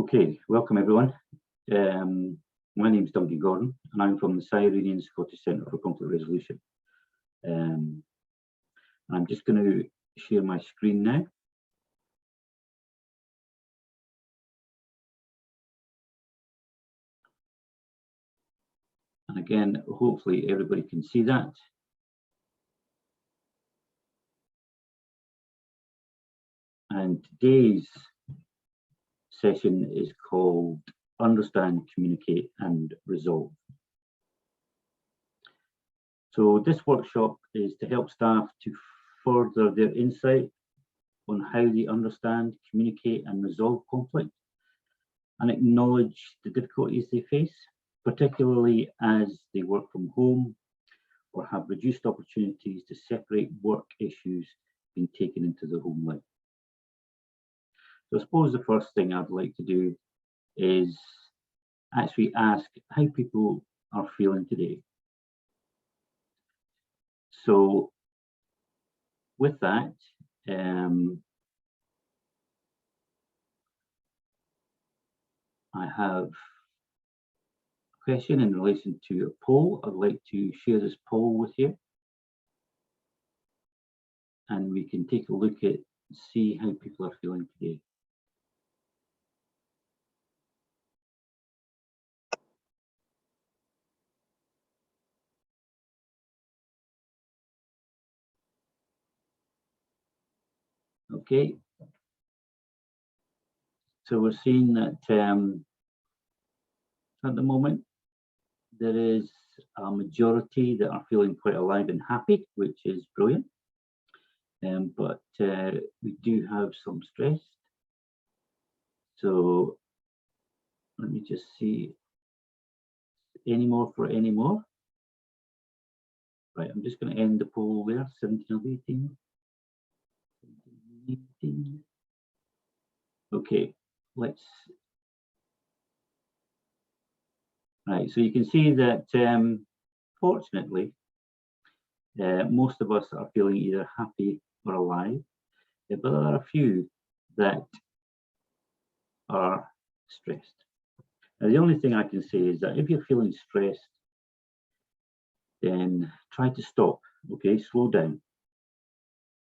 Okay, welcome everyone. My name is Duncan Gordon and I'm from the Iranian Scottish Centre for Conflict Resolution. I'm just going to share my screen now. And again, hopefully everybody can see that. And today's session is called Understand, Communicate and Resolve. So this workshop is to help staff to further their insight on how they understand, communicate and resolve conflict and acknowledge the difficulties they face, particularly as they work from home or have reduced opportunities to separate work issues being taken into their home life. So I suppose the first thing I'd like to do is actually ask how people are feeling today. So with that, I have a question in relation to a poll. I'd like to share this poll with you. And we can take a look at, see how people are feeling today. Okay. So we're seeing that at the moment, there is a majority that are feeling quite alive and happy, which is brilliant. But we do have some stress. So let me just see. Any more for any more? Right, I'm just going to end the poll there. 17 of 18. 18. Okay, let's. Right, so you can see that fortunately, most of us are feeling either happy or alive, but there are a few that are stressed. Now, the only thing I can say is that if you're feeling stressed, then try to stop, okay, slow down.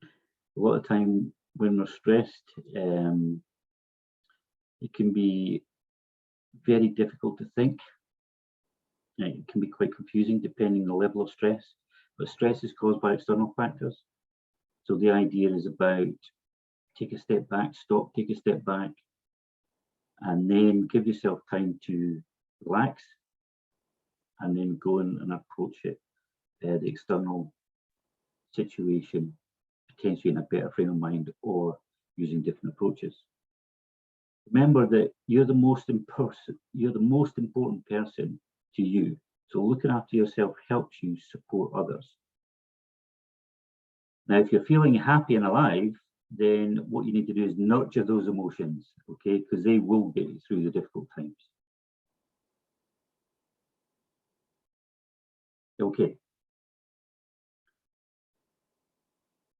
A lot of time when we're stressed, it can be very difficult to think. It can be quite confusing depending on the level of stress, but stress is caused by external factors. So the idea is about take a step back, stop, take a step back, and then give yourself time to relax, and then go in and approach it, the external situation, potentially in a better frame of mind or using different approaches. Remember that you're the most important person to you. So looking after yourself helps you support others. Now, if you're feeling happy and alive, then what you need to do is nurture those emotions, okay? Because they will get you through the difficult times. Okay.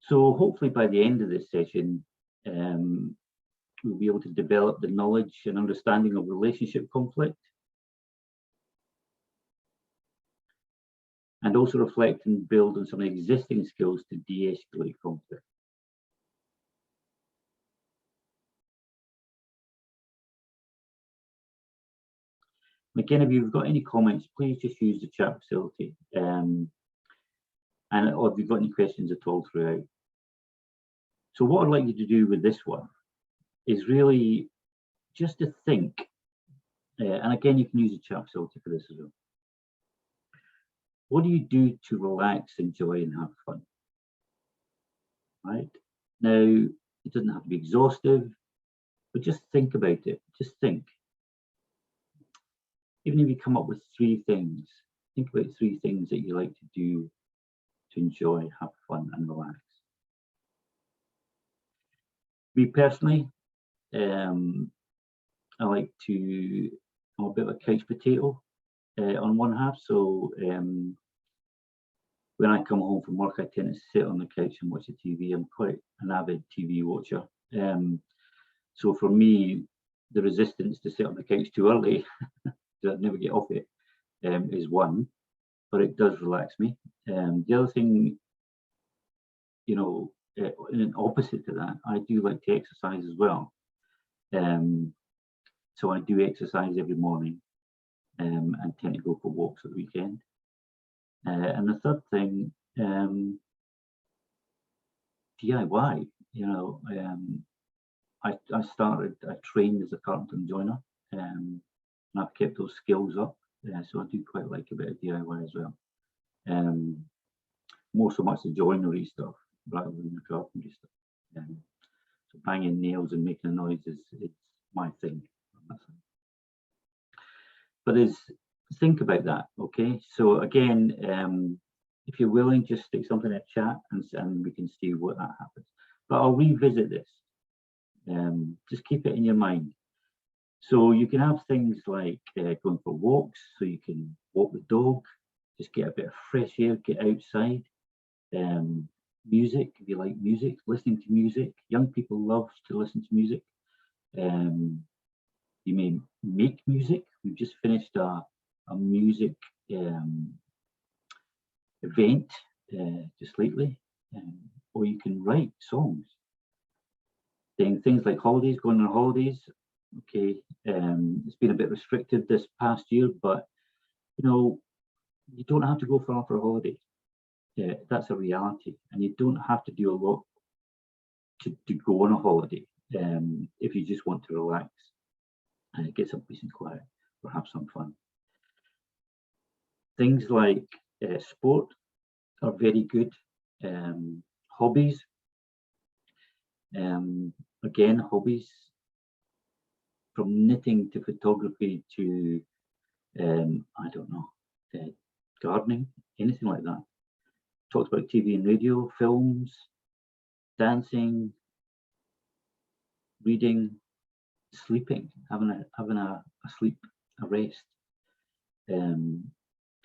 So hopefully by the end of this session, we'll be able to develop the knowledge and understanding of relationship conflict, and also reflect and build on some of the existing skills to de-escalate conflict. Again, if you've got any comments, please just use the chat facility. Or if you've got any questions at all throughout. So what I'd like you to do with this one is really just to think, and again, you can use the chat facility for this as well. What do you do to relax, enjoy, and have fun? Right? Now, it doesn't have to be exhaustive, but just think about it. Just think. Even if you come up with 3 things, think about 3 things that you like to do to enjoy, have fun, and relax. Me personally, I like to, I'm a bit of a couch potato on one half. So when I come home from work, I tend to sit on the couch and watch the TV. I'm quite an avid TV watcher. So for me, the resistance to sit on the couch too early, because I'd never get off it, is one, but it does relax me. The other thing, in an opposite to that, I do like to exercise as well. So I do exercise every morning, and tend to go for walks at the weekend. And the third thing, DIY. I trained as a carpenter and joiner, and I've kept those skills up. So I do quite like a bit of DIY as well. More so much the joinery stuff rather than the carpentry stuff. So banging nails and making a noise is my thing. But think about that, okay? So again, if you're willing, just stick something in chat and we can see what that happens. But I'll revisit this. Just keep it in your mind. So you can have things like going for walks, so you can walk the dog, just get a bit of fresh air, get outside. Music, if you like music, listening to music. Young people love to listen to music. You may make music. We've just finished a music event just lately, or you can write songs. Then things like holidays, going on holidays. Okay, it's been a bit restricted this past year, but you don't have to go far for a holiday. That's a reality, and you don't have to do a lot to go on a holiday if you just want to relax and get some peace and quiet or have some fun. Things like sport are very good. Hobbies, again, hobbies, from knitting to photography to I don't know, gardening, anything like that. Talked about TV and radio, films, dancing, reading, sleeping, having a sleep, a rest.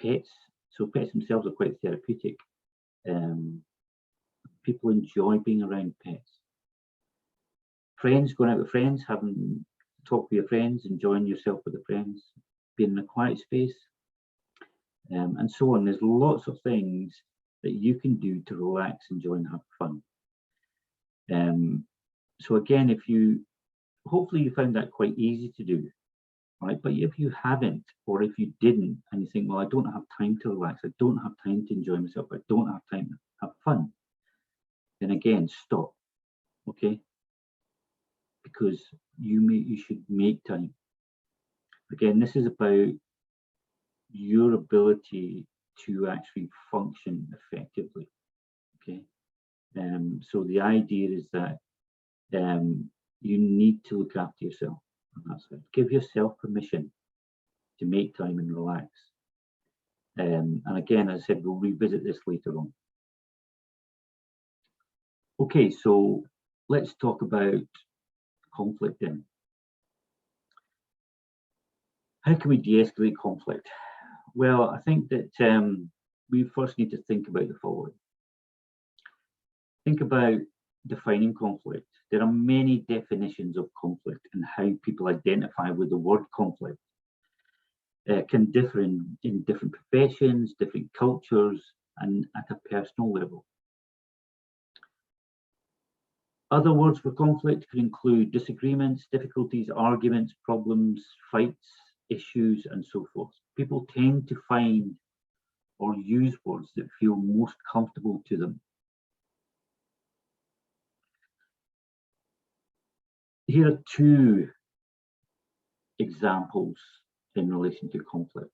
Pets. So pets themselves are quite therapeutic. People enjoy being around pets. Friends, going out with friends, having talk with your friends, enjoying yourself with the friends, being in a quiet space, and so on. There's lots of things that you can do to relax, enjoy, and have fun. So again, hopefully you found that quite easy to do, right? But if you haven't, or if you didn't, and you think, well, I don't have time to relax, I don't have time to enjoy myself, I don't have time to have fun, then again, stop, okay? Because you should make time. Again, this is about your ability to actually function effectively, okay? So the idea is that you need to look after yourself, and that's it. Give yourself permission to make time and relax. And again, as I said, we'll revisit this later on. Okay, so let's talk about conflict then. How can we de-escalate conflict? Well, I think that we first need to think about the following. Think about defining conflict. There are many definitions of conflict, and how people identify with the word conflict can differ in different professions, different cultures, and at a personal level. Other words for conflict could include disagreements, difficulties, arguments, problems, fights, issues, and so forth. People tend to find or use words that feel most comfortable to them. Here are two examples in relation to conflict.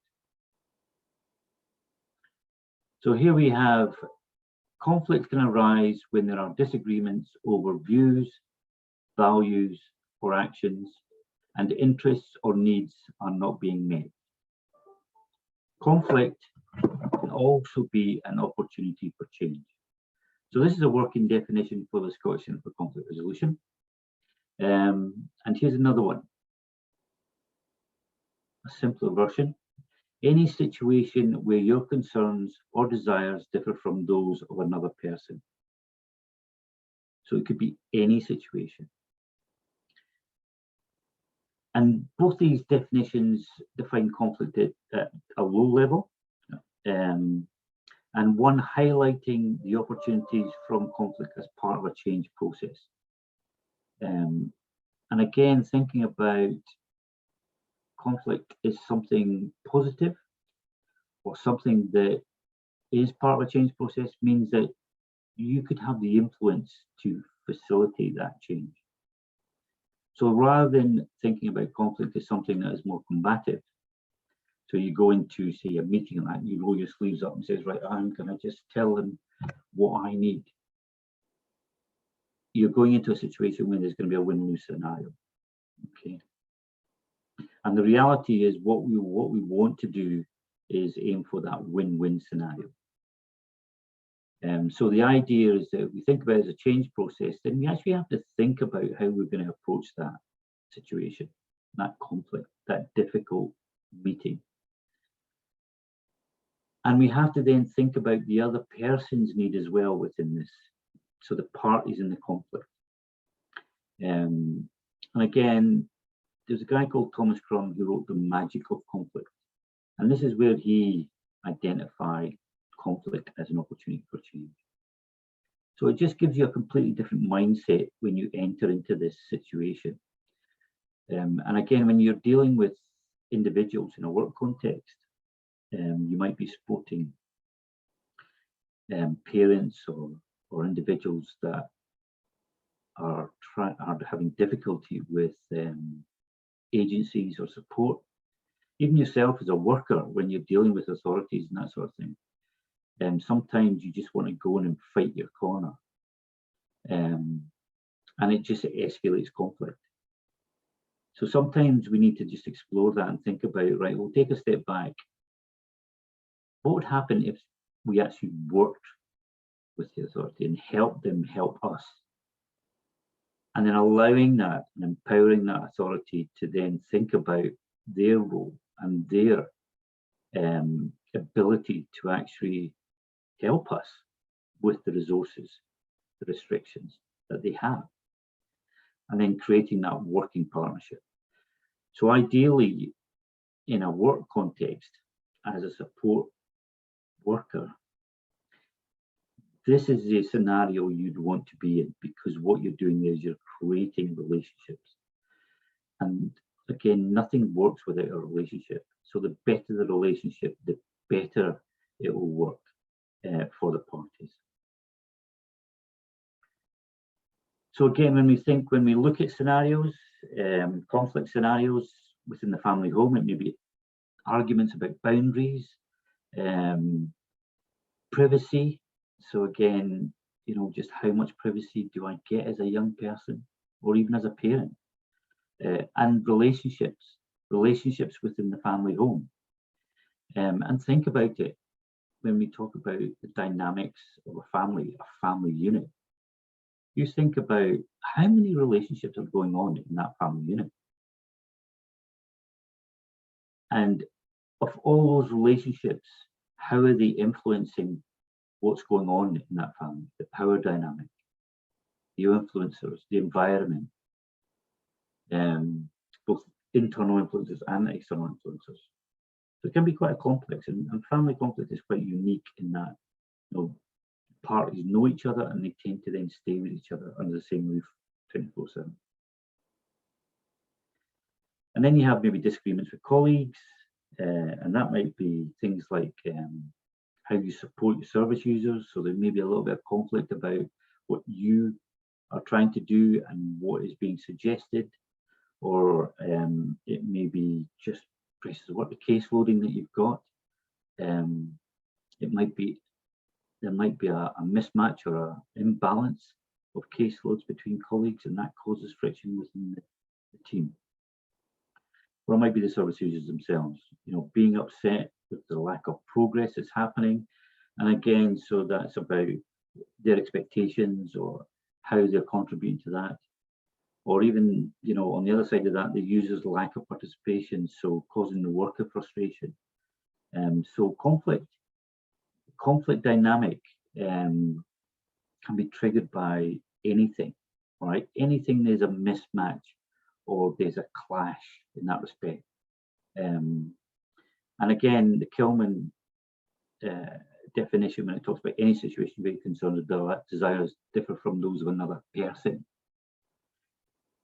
So here we have conflict can arise when there are disagreements over views, values, or actions, and interests or needs are not being met. Conflict can also be an opportunity for change. So this is a working definition for the Scottish Centre for Conflict Resolution. And here's another one, a simpler version. Any situation where your concerns or desires differ from those of another person. So it could be any situation. And both these definitions define conflict at a low level, and one highlighting the opportunities from conflict as part of a change process. And again, thinking about conflict is something positive or something that is part of a change process means that you could have the influence to facilitate that change. So rather than thinking about conflict as something that is more combative, so you go into, say, a meeting like that, you roll your sleeves up and says, right, I'm going to just tell them what I need. You're going into a situation where there's going to be a win-lose scenario. Okay. And the reality is what we want to do is aim for that win-win scenario. So the idea is that if we think about it as a change process, then we actually have to think about how we're going to approach that situation, that conflict, that difficult meeting. And we have to then think about the other person's need as well within this. So the parties in the conflict. And again, there's a guy called Thomas Crum who wrote The Magic of Conflict. And this is where he identified conflict as an opportunity for change. So it just gives you a completely different mindset when you enter into this situation. And again, when you're dealing with individuals in a work context, you might be supporting parents or individuals that are having difficulty with agencies or support. Even yourself as a worker, when you're dealing with authorities and that sort of thing, sometimes you just want to go in and fight your corner, and it just escalates conflict. So sometimes we need to just explore that and think about, right, we'll take a step back. What would happen if we actually worked with the authority and helped them help us? And then allowing that and empowering that authority to then think about their role and their ability to actually help us with the resources, the restrictions that they have, and then creating that working partnership. So ideally, in a work context, as a support worker, this is the scenario you'd want to be in, because what you're doing is you're creating relationships. And again, nothing works without a relationship. So the better the relationship, the better it will work for the parties. So again, when we look at scenarios, conflict scenarios within the family home, it may be arguments about boundaries, privacy. So again, just how much privacy do I get as a young person or even as a parent? And relationships within the family home. And think about it when we talk about the dynamics of a family unit. You think about how many relationships are going on in that family unit. And of all those relationships, how are they influencing what's going on in that family, the power dynamic, the influencers, the environment, both internal influences and external influencers. So it can be quite complex, and family conflict is quite unique in that parties know each other and they tend to then stay with each other under the same roof 24/7. And then you have maybe disagreements with colleagues, and that might be things like how you support your service users. So there may be a little bit of conflict about what you are trying to do and what is being suggested, or it may be just places of work, the case loading that you've got. There might be a mismatch or an imbalance of caseloads between colleagues, and that causes friction within the team. Or it might be the service users themselves, being upset with the lack of progress that's happening. And again, so that's about their expectations or how they're contributing to that. Or even, on the other side of that, the user's lack of participation, so causing the worker frustration. So conflict dynamic can be triggered by anything, right? Anything there's a mismatch or there's a clash in that respect. And again, the Kilman definition, when it talks about any situation where you're concerned that desires differ from those of another person.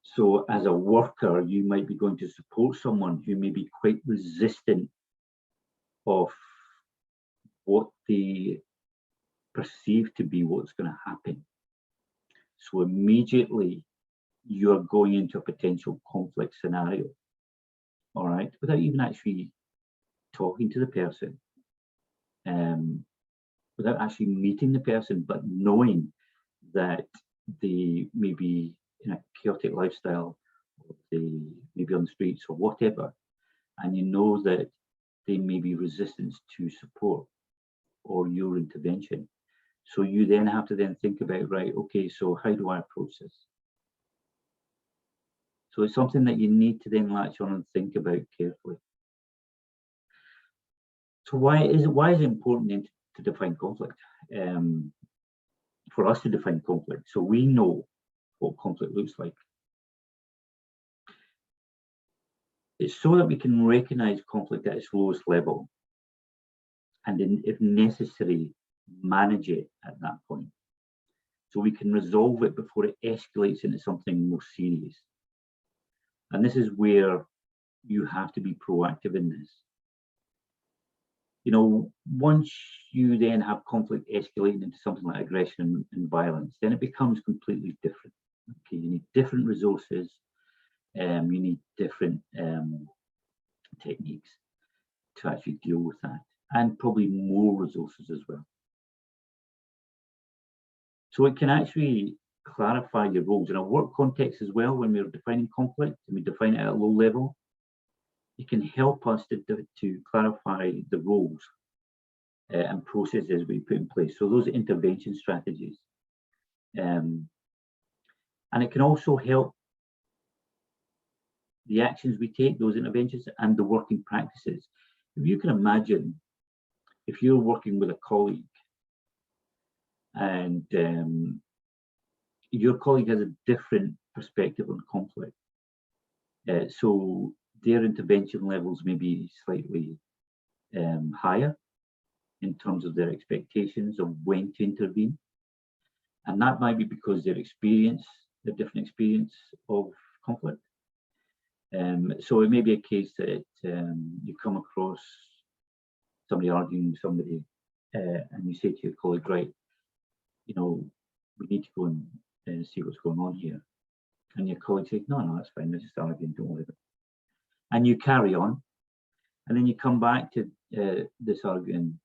So as a worker, you might be going to support someone who may be quite resistant of what they perceive to be what's going to happen. So immediately you're going into a potential conflict scenario, all right, without even actually talking to the person, without actually meeting the person, but knowing that they may be in a chaotic lifestyle, or they may be on the streets or whatever, and you know that they may be resistant to support or your intervention. So you then have to then think about, right, okay, so how do I approach this? So it's something that you need to then latch on and think about carefully. So why is it important then to define conflict? For us to define conflict, so we know what conflict looks like. It's so that we can recognize conflict at its lowest level, and then, if necessary, manage it at that point. So we can resolve it before it escalates into something more serious. And this is where you have to be proactive in this. You know, once you then have conflict escalating into something like aggression and violence, then it becomes completely different. Okay, you need different resources, you need different techniques to actually deal with that, and probably more resources as well. So it can actually clarify your roles in a work context as well. When we're defining conflict and we define it at a low level, it can help us to clarify the roles and processes we put in place. So those intervention strategies. And it can also help the actions we take, those interventions, and the working practices. If you can imagine, if you're working with a colleague and your colleague has a different perspective on conflict, so their intervention levels may be slightly higher in terms of their expectations of when to intervene. And that might be because their different experience of conflict. So it may be a case that you come across somebody arguing with somebody and you say to your colleague, right, you know, we need to go and see what's going on here. And your colleague says, no, that's fine, let's just argue, don't worry about it. And you carry on. And then you come back to this arguing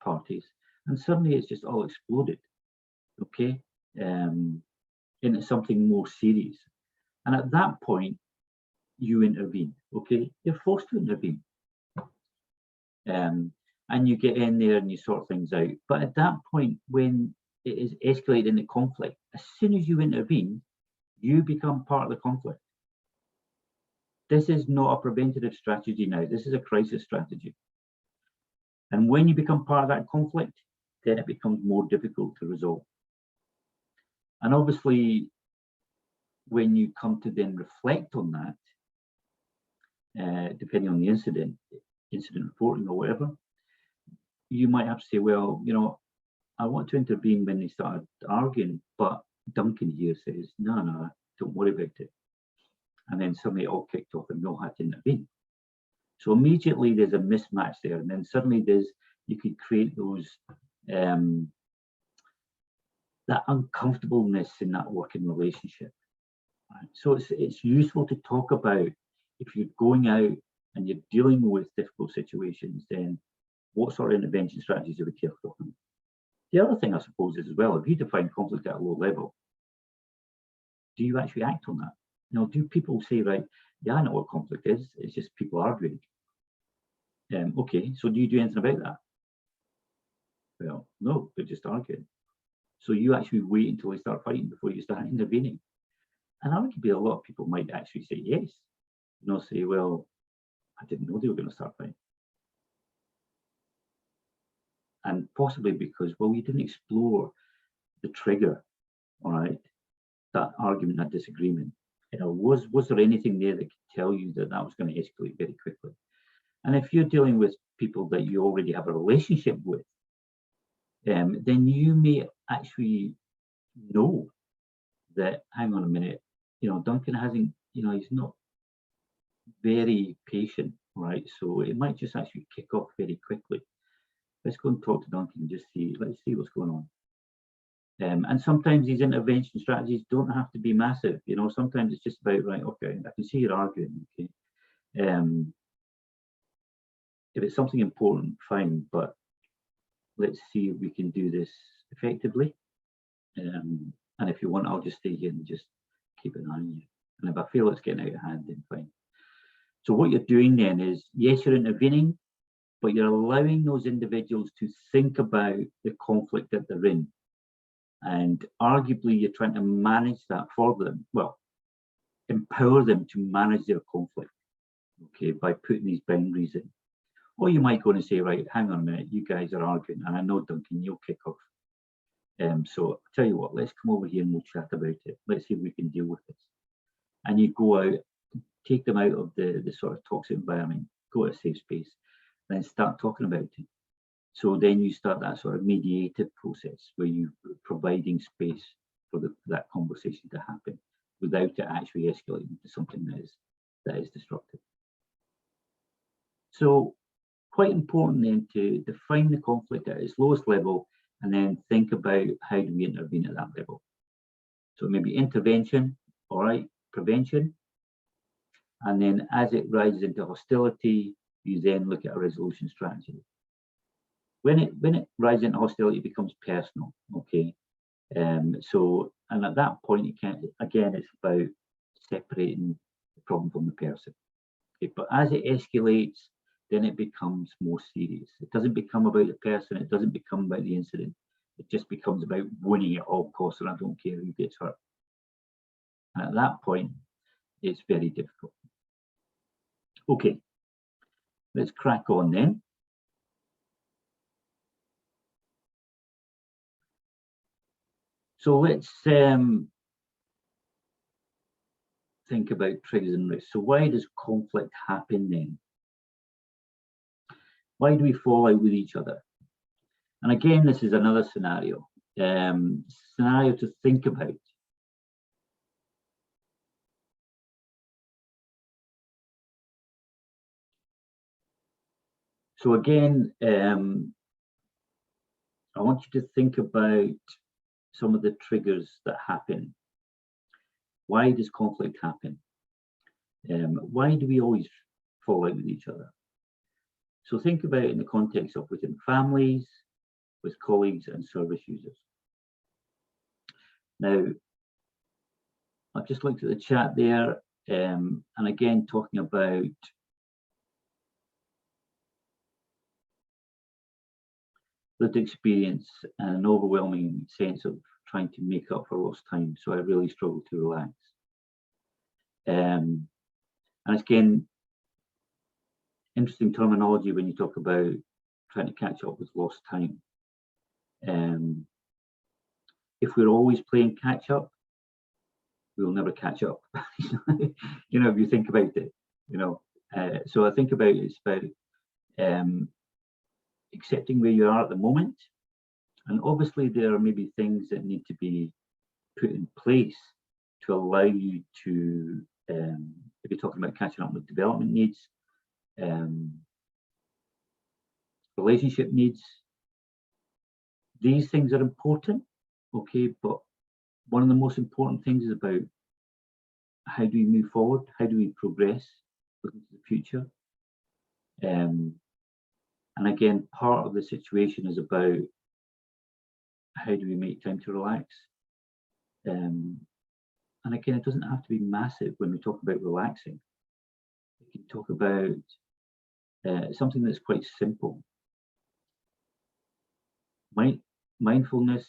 parties, and suddenly it's just all exploded, okay, into something more serious. And at that point, you intervene, okay? You're forced to intervene. And you get in there and you sort things out. But at that point, when it is escalated into conflict, as soon as you intervene, you become part of the conflict. This is not a preventative strategy now. This is a crisis strategy. And when you become part of that conflict, then it becomes more difficult to resolve. And obviously, when you come to then reflect on that, depending on the incident reporting or whatever, you might have to say, well, you know, I want to intervene when they started arguing, but Duncan here says, no, don't worry about it. And then suddenly it all kicked off and we all had to intervene. So immediately there's a mismatch there. And then suddenly you could create those, that uncomfortableness in that working relationship. Right? So it's useful to talk about, if you're going out and you're dealing with difficult situations, then what sort of intervention strategies are we careful of? The other thing, I suppose, is as well, if you define conflict at a low level, do you actually act on that? You know, do people say, right, yeah, I know what conflict is, it's just people arguing. Okay, so do you do anything about that? Well, no, they're just arguing. So you actually wait until they start fighting before you start intervening. And arguably a lot of people might actually say yes. You know, say, well, I didn't know they were going to start fighting. And possibly because, well, you didn't explore the trigger, all right, that argument, that disagreement. was there anything there that could tell you that that was going to escalate very quickly? And if you're dealing with people that you already have a relationship with, then you may actually know that, hang on a minute, Duncan hasn't, he's not very patient, right? So it might just actually kick off very quickly. Let's go and talk to Duncan and just let's see what's going on. And sometimes these intervention strategies don't have to be massive. Sometimes it's just about, right, okay, I can see you're arguing, okay. If it's something important, fine, but let's see if we can do this effectively. And if you want, I'll just stay here and just keep an eye on you. And if I feel it's getting out of hand, then fine. So what you're doing then is, yes, you're intervening, but you're allowing those individuals to think about the conflict that they're in. And arguably, you're trying to manage that for them. Well, empower them to manage their conflict, okay, by putting these boundaries in. Or you might go and say, right, hang on a minute, you guys are arguing, and I know, Duncan, you'll kick off. So I'll tell you what, let's come over here and we'll chat about it. Let's see if we can deal with this. And you go out, take them out of the sort of toxic environment, go to a safe space, then start talking about it. So then you start that sort of mediative process where you're providing space for that conversation to happen without it actually escalating into something that is destructive. So quite important then to define the conflict at its lowest level and then think about how do we intervene at that level. So maybe intervention, all right, prevention. And then as it rises into hostility, you then look at a resolution strategy. When it rises into hostility, it becomes personal, okay? And at that point, it's about separating the problem from the person. Okay? But as it escalates, then it becomes more serious. It doesn't become about the person, it doesn't become about the incident. It just becomes about winning at all costs, and I don't care who gets hurt. And at that point, it's very difficult. Okay, let's crack on then. So let's think about triggers and risks. So why does conflict happen then? Why do we fall out with each other? And again, this is another scenario to think about. So again, I want you to think about some of the triggers that happen. Why does conflict happen? Why do we always fall out with each other? So think about it in the context of within families, with colleagues and service users. Now, I've just looked at the chat there, and again, talking about lived experience and an overwhelming sense of trying to make up for lost time. So I really struggle to relax. And again, interesting terminology when you talk about trying to catch up with lost time. If we're always playing catch up, we'll never catch up. If you think about it, so I think about it's about accepting where you are at the moment. And obviously there are maybe things that need to be put in place to allow you to, if you're talking about catching up with development needs, relationship needs, these things are important, okay, but one of the most important things is about how do we move forward, how do we progress looking to the future. And again, part of the situation is about how do we make time to relax. And again, it doesn't have to be massive when we talk about relaxing. We can talk about something that's quite simple. Mindfulness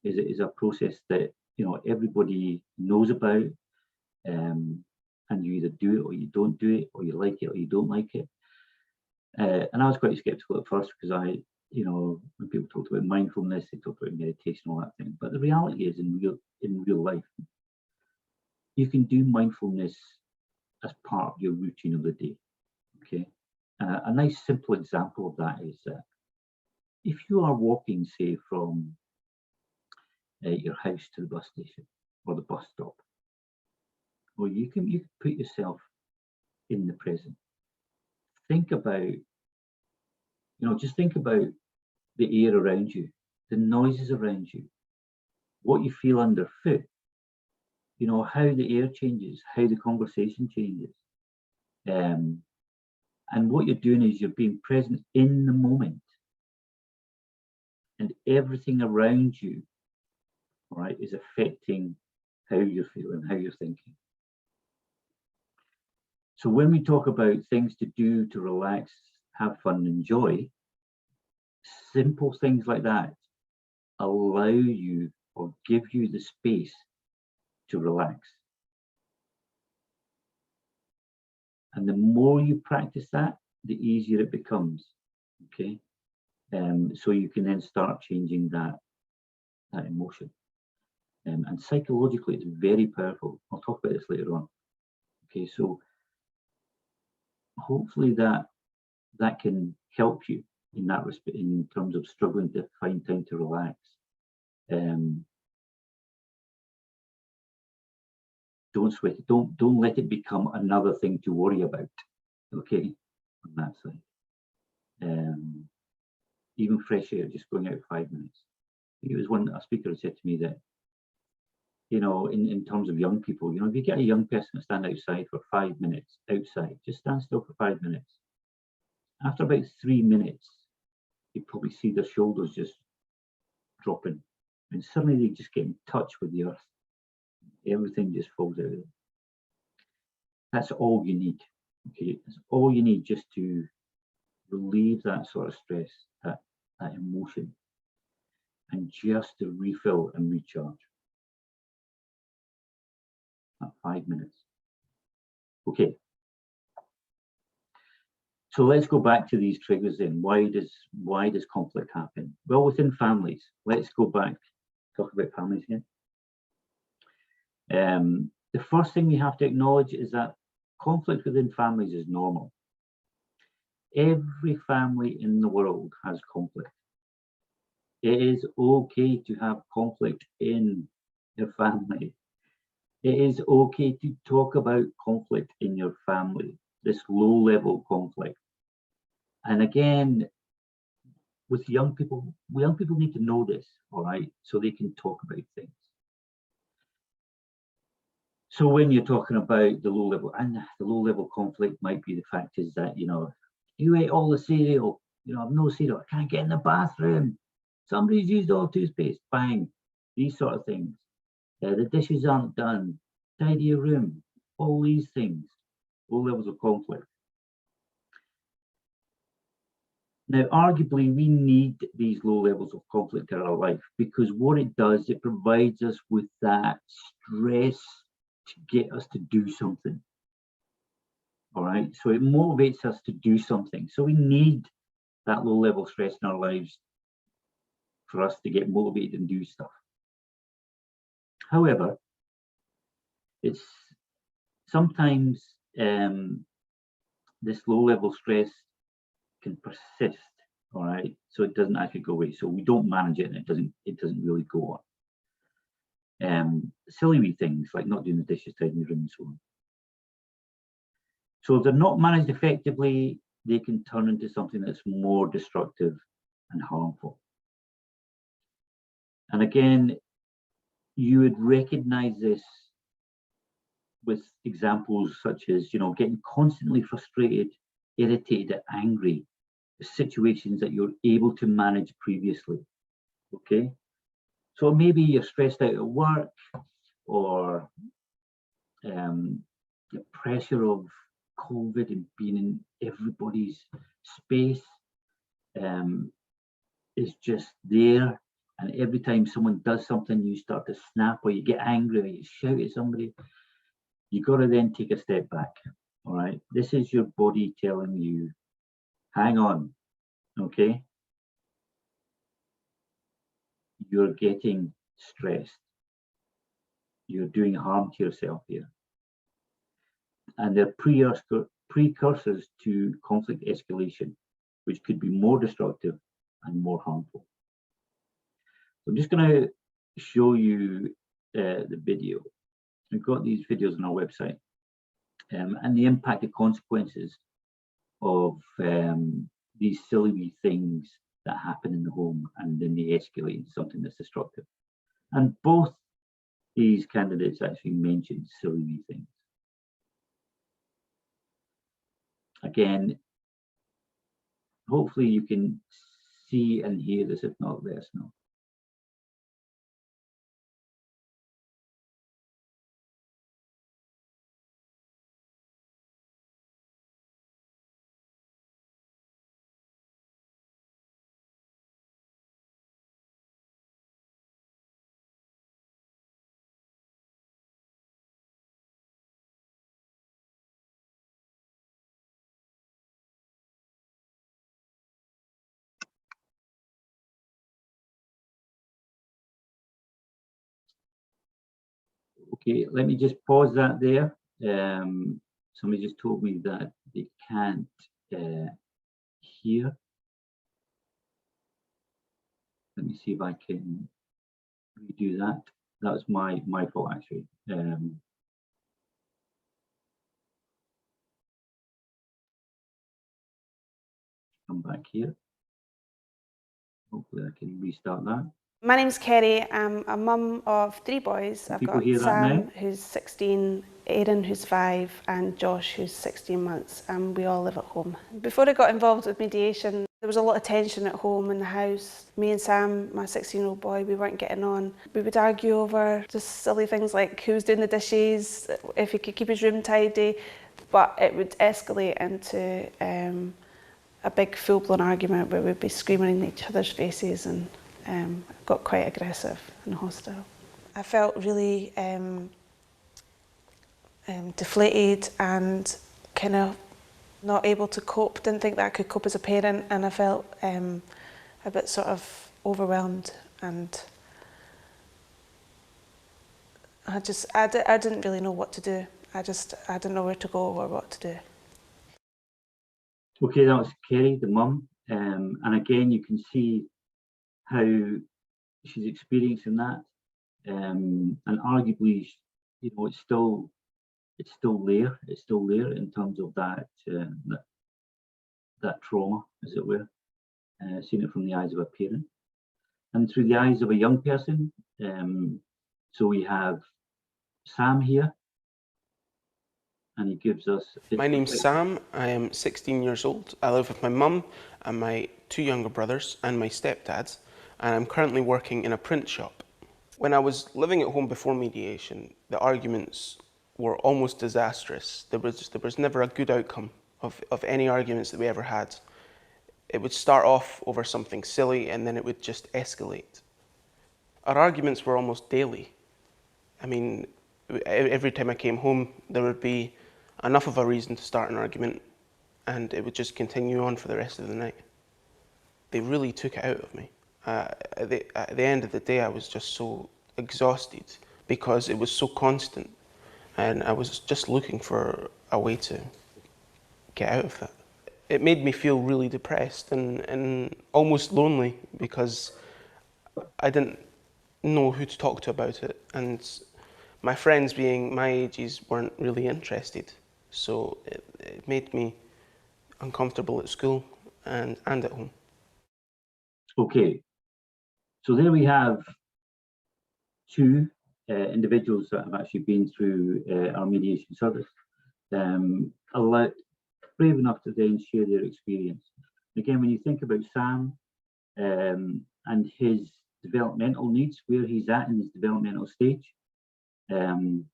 is a process that everybody knows about, and you either do it or you don't do it, or you like it or you don't like it. And I was quite skeptical at first because when people talked about mindfulness, they talked about meditation, all that thing. But the reality is, in real life, you can do mindfulness as part of your routine of the day. Okay, a nice simple example of that is if you are walking, say, from your house to the bus station or the bus stop, well, you can put yourself in the present. Think about, just think about the air around you, the noises around you, what you feel underfoot, how the air changes, how the conversation changes. And what you're doing is you're being present in the moment, and everything around you, all right, is affecting how you're feeling, how you're thinking. So when we talk about things to do to relax, have fun, enjoy, simple things like that allow you or give you the space to relax. And the more you practice that, the easier it becomes. Okay, so you can then start changing that emotion. And psychologically, it's very powerful. I'll talk about this later on. Okay, so hopefully that can help you in that respect, in terms of struggling to find time to relax. Don't sweat it. Don't let it become another thing to worry about. Okay, on that side. Even fresh air, just going out 5 minutes. It was a speaker who said to me that, in terms of young people, if you get a young person to stand outside for 5 minutes, outside, just stand still for 5 minutes. After about 3 minutes, you probably see their shoulders just dropping, and suddenly they just get in touch with the earth. Everything just falls out of them. That's all you need. Okay, that's all you need just to relieve that sort of stress, that emotion, and just to refill and recharge. At 5 minutes. Okay. So let's go back to these triggers then. Why does conflict happen? Well, within families. Let's go back, talk about families again. The first thing we have to acknowledge is that conflict within families is normal. Every family in the world has conflict. It is okay to have conflict in your family. It is okay to talk about conflict in your family, this low-level conflict. And again, with young people need to know this, all right, so they can talk about things. So when you're talking about the low-level conflict might be the fact is that, you ate all the cereal, I've no cereal, I can't get in the bathroom, somebody's used all toothpaste, bang, these sort of things. The dishes aren't done, tidy your room, all these things, low levels of conflict. Now, arguably, we need these low levels of conflict in our life because what it does, it provides us with that stress to get us to do something. All right, so it motivates us to do something. So we need that low level stress in our lives for us to get motivated and do stuff. However, it's sometimes this low level stress can persist, all right, so it doesn't actually go away, so we don't manage it and it doesn't really go on. Silly wee things like not doing the dishes, tidying the room, and so on. So if they're not managed effectively, they can turn into something that's more destructive and harmful. And again, you would recognize this with examples such as, getting constantly frustrated, irritated, angry, the situations that you're able to manage previously. Okay, so maybe you're stressed out at work, or the pressure of COVID and being in everybody's space is just there, and every time someone does something, you start to snap, or you get angry, or you shout at somebody. You got to then take a step back. All right, this is your body telling you, hang on. Okay, you're getting stressed. you're doing harm to yourself here. And they're precursors to conflict escalation, which could be more destructive and more harmful. So I'm just going to show you the video. We've got these videos on our website, and the impact and consequences of these silly wee things that happen in the home, and then they escalate into something that's destructive. And both these candidates actually mentioned silly wee things. Again, hopefully you can see and hear this. If not, let us know. Okay, let me just pause that there. Somebody just told me that they can't hear. Let me see if I can redo that. That was my fault, actually. Come back here. Hopefully I can restart that. My name's Kerry. I'm a mum of 3 boys. I've got Sam, who's 16, Aaron, who's 5, and Josh, who's 16 months, and we all live at home. Before I got involved with mediation, there was a lot of tension at home in the house. Me and Sam, my 16-year-old boy, we weren't getting on. We would argue over just silly things like who's doing the dishes, if he could keep his room tidy, but it would escalate into a big full-blown argument where we'd be screaming in each other's faces, and got quite aggressive and hostile. I felt really deflated and kind of not able to cope. Didn't think that I could cope as a parent, and I felt a bit sort of overwhelmed, and I didn't really know what to do. I didn't know where to go or what to do. Okay, that was Kerry, the mum, and again you can see how she's experiencing that, and arguably, you know, it's still there. It's still there in terms of that that trauma, as it were, seeing it from the eyes of a parent and through the eyes of a young person. So we have Sam here, and he gives us. My name's Sam. I am 16 years old. I live with my mum and my 2 younger brothers and my stepdad, and I'm currently working in a print shop. When I was living at home before mediation, the arguments were almost disastrous. There was never a good outcome of any arguments that we ever had. It would start off over something silly, and then it would just escalate. Our arguments were almost daily. I mean, every time I came home, there would be enough of a reason to start an argument, and it would just continue on for the rest of the night. They really took it out of me. At the end of the day, I was just so exhausted because it was so constant, and I was just looking for a way to get out of that. It made me feel really depressed and almost lonely because I didn't know who to talk to about it, and my friends, being my ages, weren't really interested, so it made me uncomfortable at school and at home. Okay, so there we have 2 individuals that have actually been through our mediation service, brave enough to then share their experience. Again, when you think about Sam and his developmental needs, where he's at in his developmental stage, then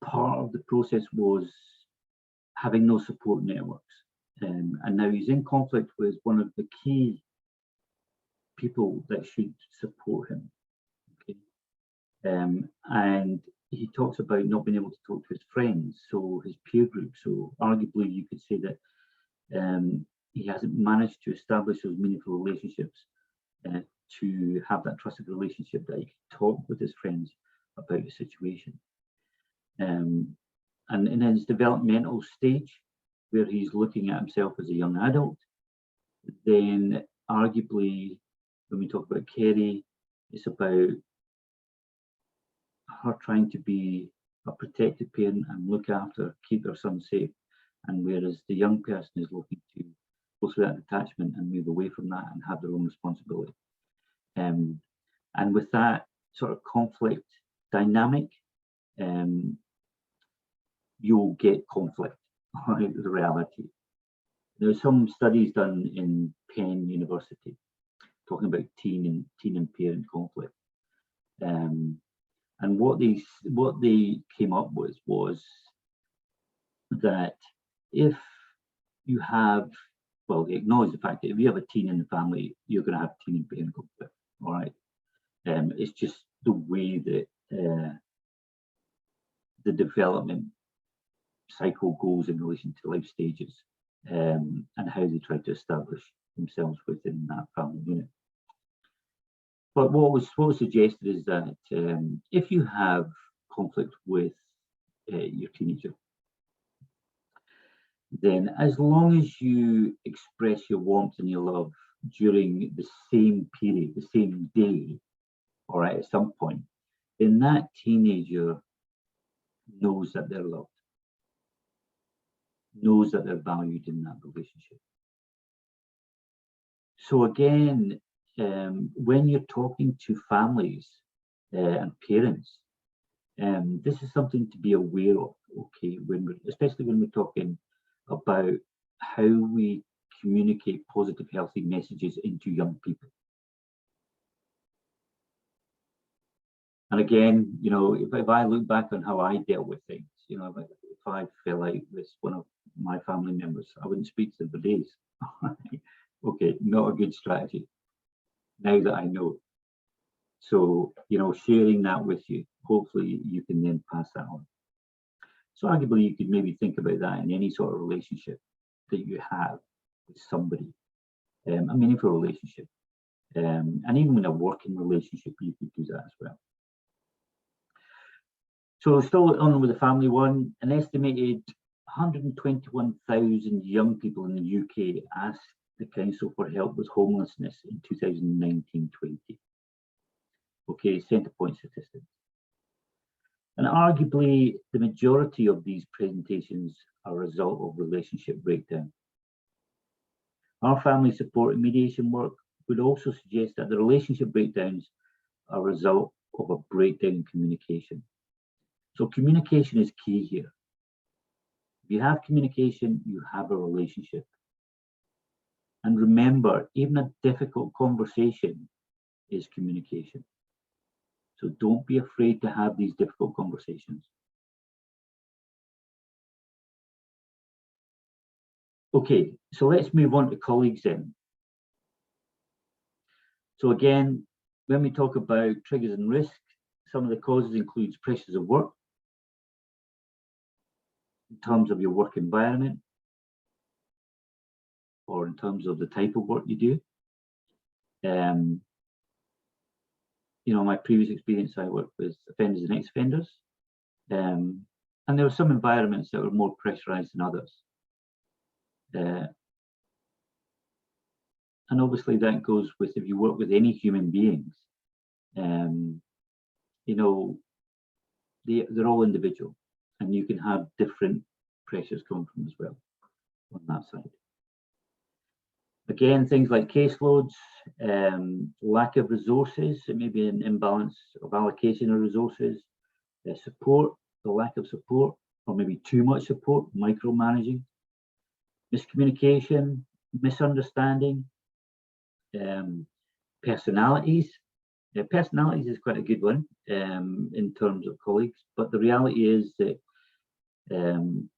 part of the process was having no support networks. And now he's in conflict with one of the key people that should support him. Okay? And he talks about not being able to talk to his friends, so his peer group. So arguably you could say that he hasn't managed to establish those meaningful relationships to have that trusted relationship that he can talk with his friends about the situation. And in his developmental stage, where he's looking at himself as a young adult, then arguably, when we talk about Kerry, it's about her trying to be a protected parent and look after, keep her son safe. And whereas the young person is looking to go through that detachment and move away from that and have their own responsibility. And with that sort of conflict dynamic, you'll get conflict, the reality. There's some studies done in Penn University talking about teen and parent conflict. And what they came up with was that if you have, well, they acknowledge the fact that if you have a teen in the family, you're going to have teen and parent conflict. All right. It's just the way that the development cycle goes in relation to life stages, and how they try to establish themselves within that family unit. But what was suggested is that if you have conflict with your teenager, then as long as you express your warmth and your love during the same period, the same day, all right, at some point, then that teenager knows that they're loved, knows that they're valued in that relationship. So again, when you're talking to families and parents, this is something to be aware of, okay, especially when we're talking about how we communicate positive, healthy messages into young people. And again, you know, if I look back on how I dealt with things, you know, if I felt like this one of my family members, I wouldn't speak to them for days. Okay, not a good strategy, now that I know. So, you know, sharing that with you, hopefully you can then pass that on. So arguably you could maybe think about that in any sort of relationship that you have with somebody, a meaningful relationship. And even in a working relationship, you could do that as well. So still on with the family one, an estimated 121,000 young people in the UK asked the council for help with homelessness in 2019-20. Okay, centre point statistics. And arguably, the majority of these presentations are a result of relationship breakdown. Our family support and mediation work would also suggest that the relationship breakdowns are a result of a breakdown in communication. So communication is key here. If you have communication, you have a relationship. And remember, even a difficult conversation is communication. So don't be afraid to have these difficult conversations. Okay, so let's move on to colleagues then. So again, when we talk about triggers and risks, some of the causes includes pressures of work, in terms of your work environment, or in terms of the type of work you do. You know, my previous experience, I worked with offenders and ex-offenders, and there were some environments that were more pressurized than others. And obviously that goes with, if you work with any human beings, you know, they're all individual, and you can have different pressures coming from as well on that side. Again, things like caseloads, lack of resources, it may be an imbalance of allocation of resources, support, the lack of support, or maybe too much support, micromanaging, miscommunication, misunderstanding, personalities. Personalities is quite a good one in terms of colleagues, but the reality is that you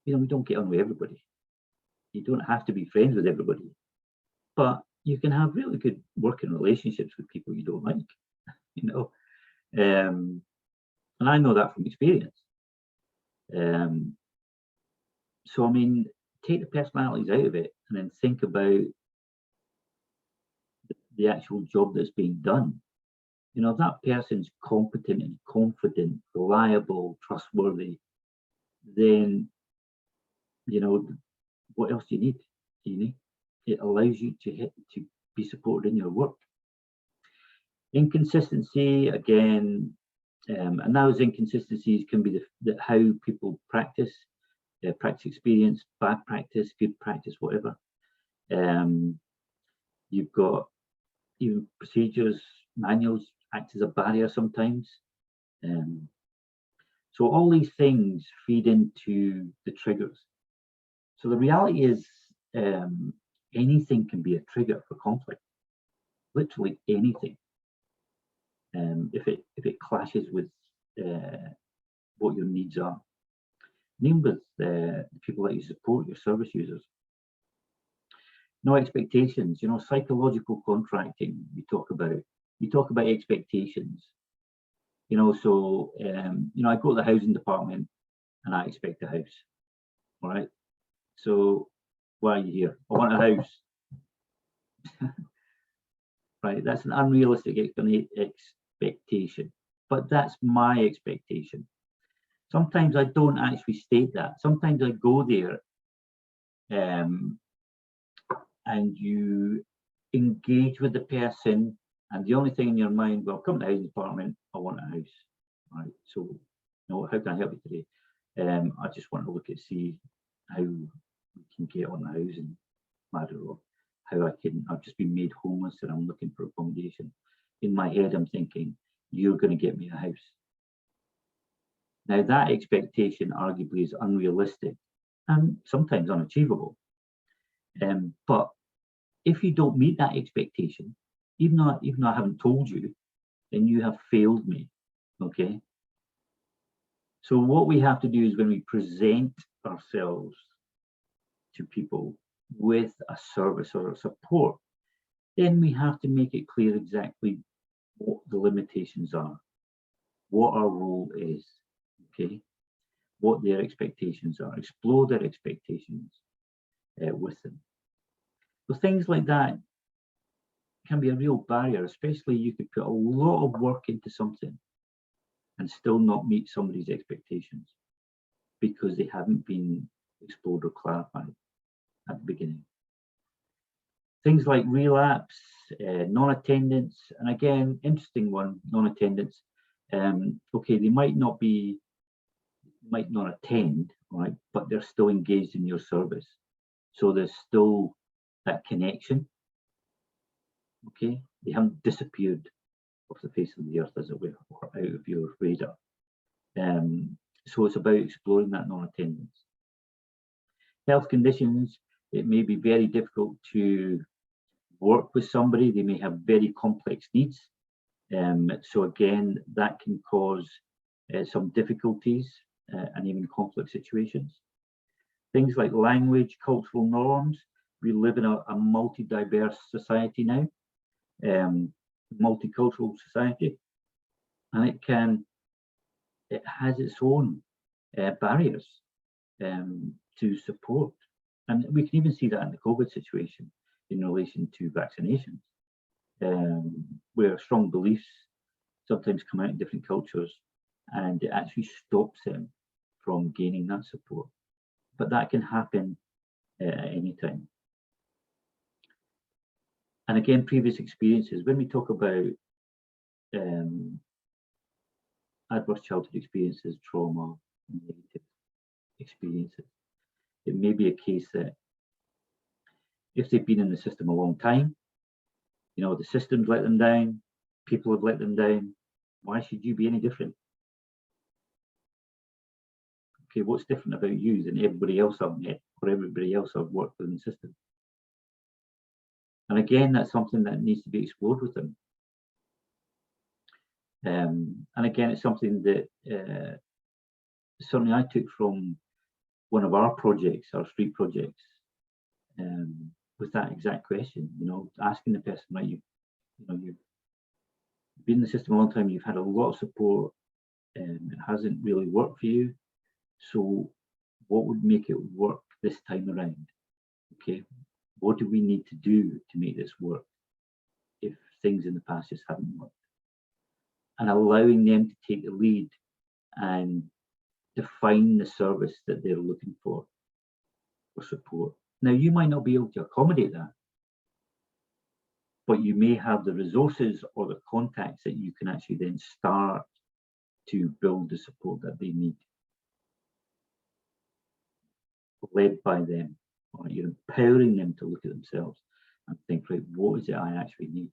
know, we don't get on with everybody. You don't have to be friends with everybody, but you can have really good working relationships with people you don't like, you know. And I know that from experience. So I mean, take the personalities out of it and then think about the actual job that's being done. You know, if that person's competent and confident, reliable, trustworthy, then, you know, what else do you need? It allows you to be supported in your work. Inconsistency, again, and those inconsistencies can be how people practice, practice experience, bad practice, good practice, whatever. You've got even procedures, manuals act as a barrier sometimes. So all these things feed into the triggers. So the reality is anything can be a trigger for conflict, literally anything. If it clashes with what your needs are. Name with the people that you support, your service users. No expectations, you know, psychological contracting you talk about expectations. You know, so you know, I go to the housing department and I expect a house. All right. So why are you here? I want a house. Right, that's an unrealistic expectation, but that's my expectation. Sometimes I don't actually state that. Sometimes I go there and you engage with the person, and the only thing in your mind, well, come to the housing department, I want a house. Right, so, you know, how can I help you today? I just want to look at see how we can get on the housing matter, or how I've just been made homeless and I'm looking for accommodation. In my head, I'm thinking, you're going to get me a house. Now, that expectation arguably is unrealistic and sometimes unachievable. But if you don't meet that expectation, even though I haven't told you, then you have failed me, okay? So what we have to do is when we present ourselves to people with a service or a support, then we have to make it clear exactly what the limitations are, what our role is, okay, what their expectations are, explore their expectations with them. So things like that can be a real barrier, especially you could put a lot of work into something and still not meet somebody's expectations because they haven't been explored or clarified at the beginning. Things like relapse, non-attendance, and again, interesting one, non-attendance. Okay, they might not attend, right, but they're still engaged in your service. So there's still that connection. Okay, they haven't disappeared off the face of the earth, as it were, or out of your radar. So it's about exploring that non-attendance. Health conditions, it may be very difficult to work with somebody. They may have very complex needs. So again, that can cause some difficulties and even conflict situations. Things like language, cultural norms. We live in a multi-diverse society now, multicultural society, and it has its own barriers to support. And we can even see that in the COVID situation in relation to vaccinations, where strong beliefs sometimes come out in different cultures and it actually stops them from gaining that support. But that can happen at any time. And again, previous experiences, when we talk about adverse childhood experiences, trauma, negative experiences, it may be a case that if they've been in the system a long time, you know, the system's let them down, people have let them down, why should you be any different? Okay, what's different about you than everybody else I've met or everybody else I've worked with in the system? And again, that's something that needs to be explored with them. And again, it's something that certainly I took from one of our projects, our street projects, with that exact question, you know, asking the person, right, you've been in the system a long time, you've had a lot of support, and it hasn't really worked for you. So what would make it work this time around? Okay, what do we need to do to make this work? If things in the past just haven't worked. And allowing them to take the lead and define the service that they're looking for support. Now, you might not be able to accommodate that, but you may have the resources or the contacts that you can actually then start to build the support that they need, led by them, or you're empowering them to look at themselves and think, right, what is it I actually need?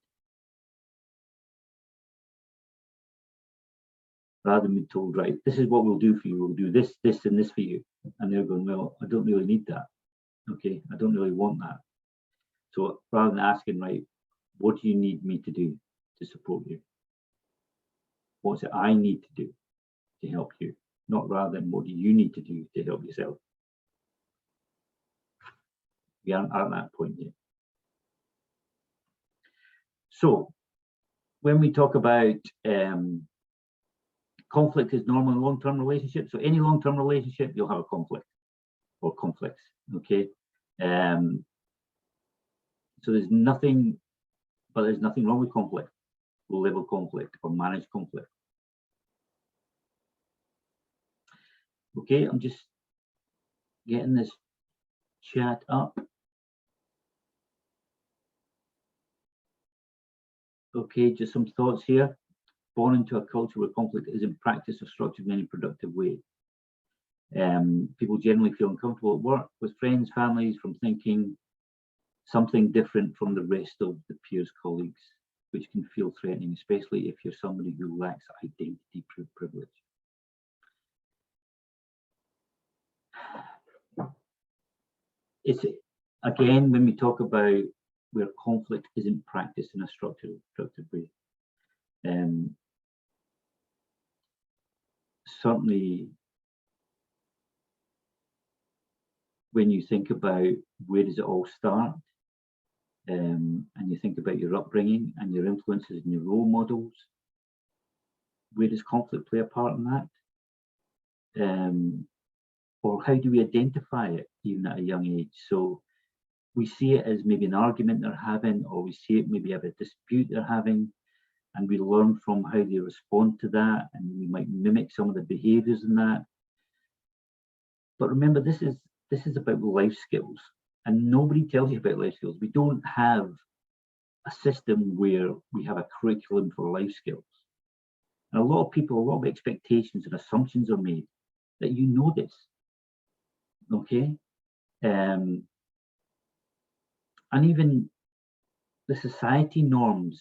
Rather than being told, right, this is what we'll do for you, we'll do this, this, and this for you. And they're going, well, I don't really need that. Okay, I don't really want that. So rather than asking, right, what do you need me to do to support you? What's it I need to do to help you? Not rather than what do you need to do to help yourself? We aren't at that point yet. So when we talk about conflict is normal in long-term relationships. So any long-term relationship, you'll have a conflict or conflicts, okay? So there's nothing wrong with conflict, low-level conflict or managed conflict. Okay, I'm just getting this chat up. Okay, just some thoughts here. Born into a culture where conflict isn't practiced or structured in any productive way. People generally feel uncomfortable at work with friends, families, from thinking something different from the rest of the peers, colleagues, which can feel threatening, especially if you're somebody who lacks identity privilege. It's, again, when we talk about where conflict isn't practiced in a structured, productive way, certainly when you think about where does it all start, and you think about your upbringing and your influences and your role models, where does conflict play a part in that? Or how do we identify it even at a young age? So we see it as maybe an argument they're having, or we see it maybe as a dispute they're having, and we learn from how they respond to that, and we might mimic some of the behaviors in that. But remember, this is about life skills, and nobody tells you about life skills. We don't have a system where we have a curriculum for life skills. And a lot of people, a lot of expectations and assumptions are made that you know this, okay? And even the society norms,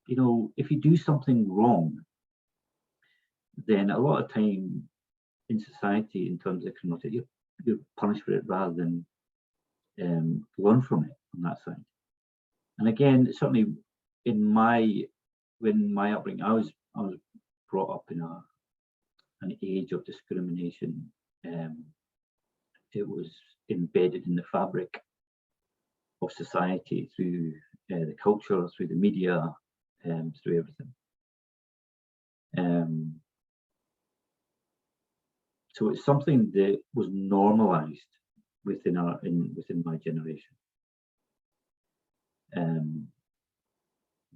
you know, if you do something wrong, then a lot of time in society, in terms of criminality, you're punished for it rather than learn from it on that side. And again, certainly in my upbringing, I was brought up in an age of discrimination. It was embedded in the fabric of society through the culture, through the media, through everything. So it's something that was normalized within my generation.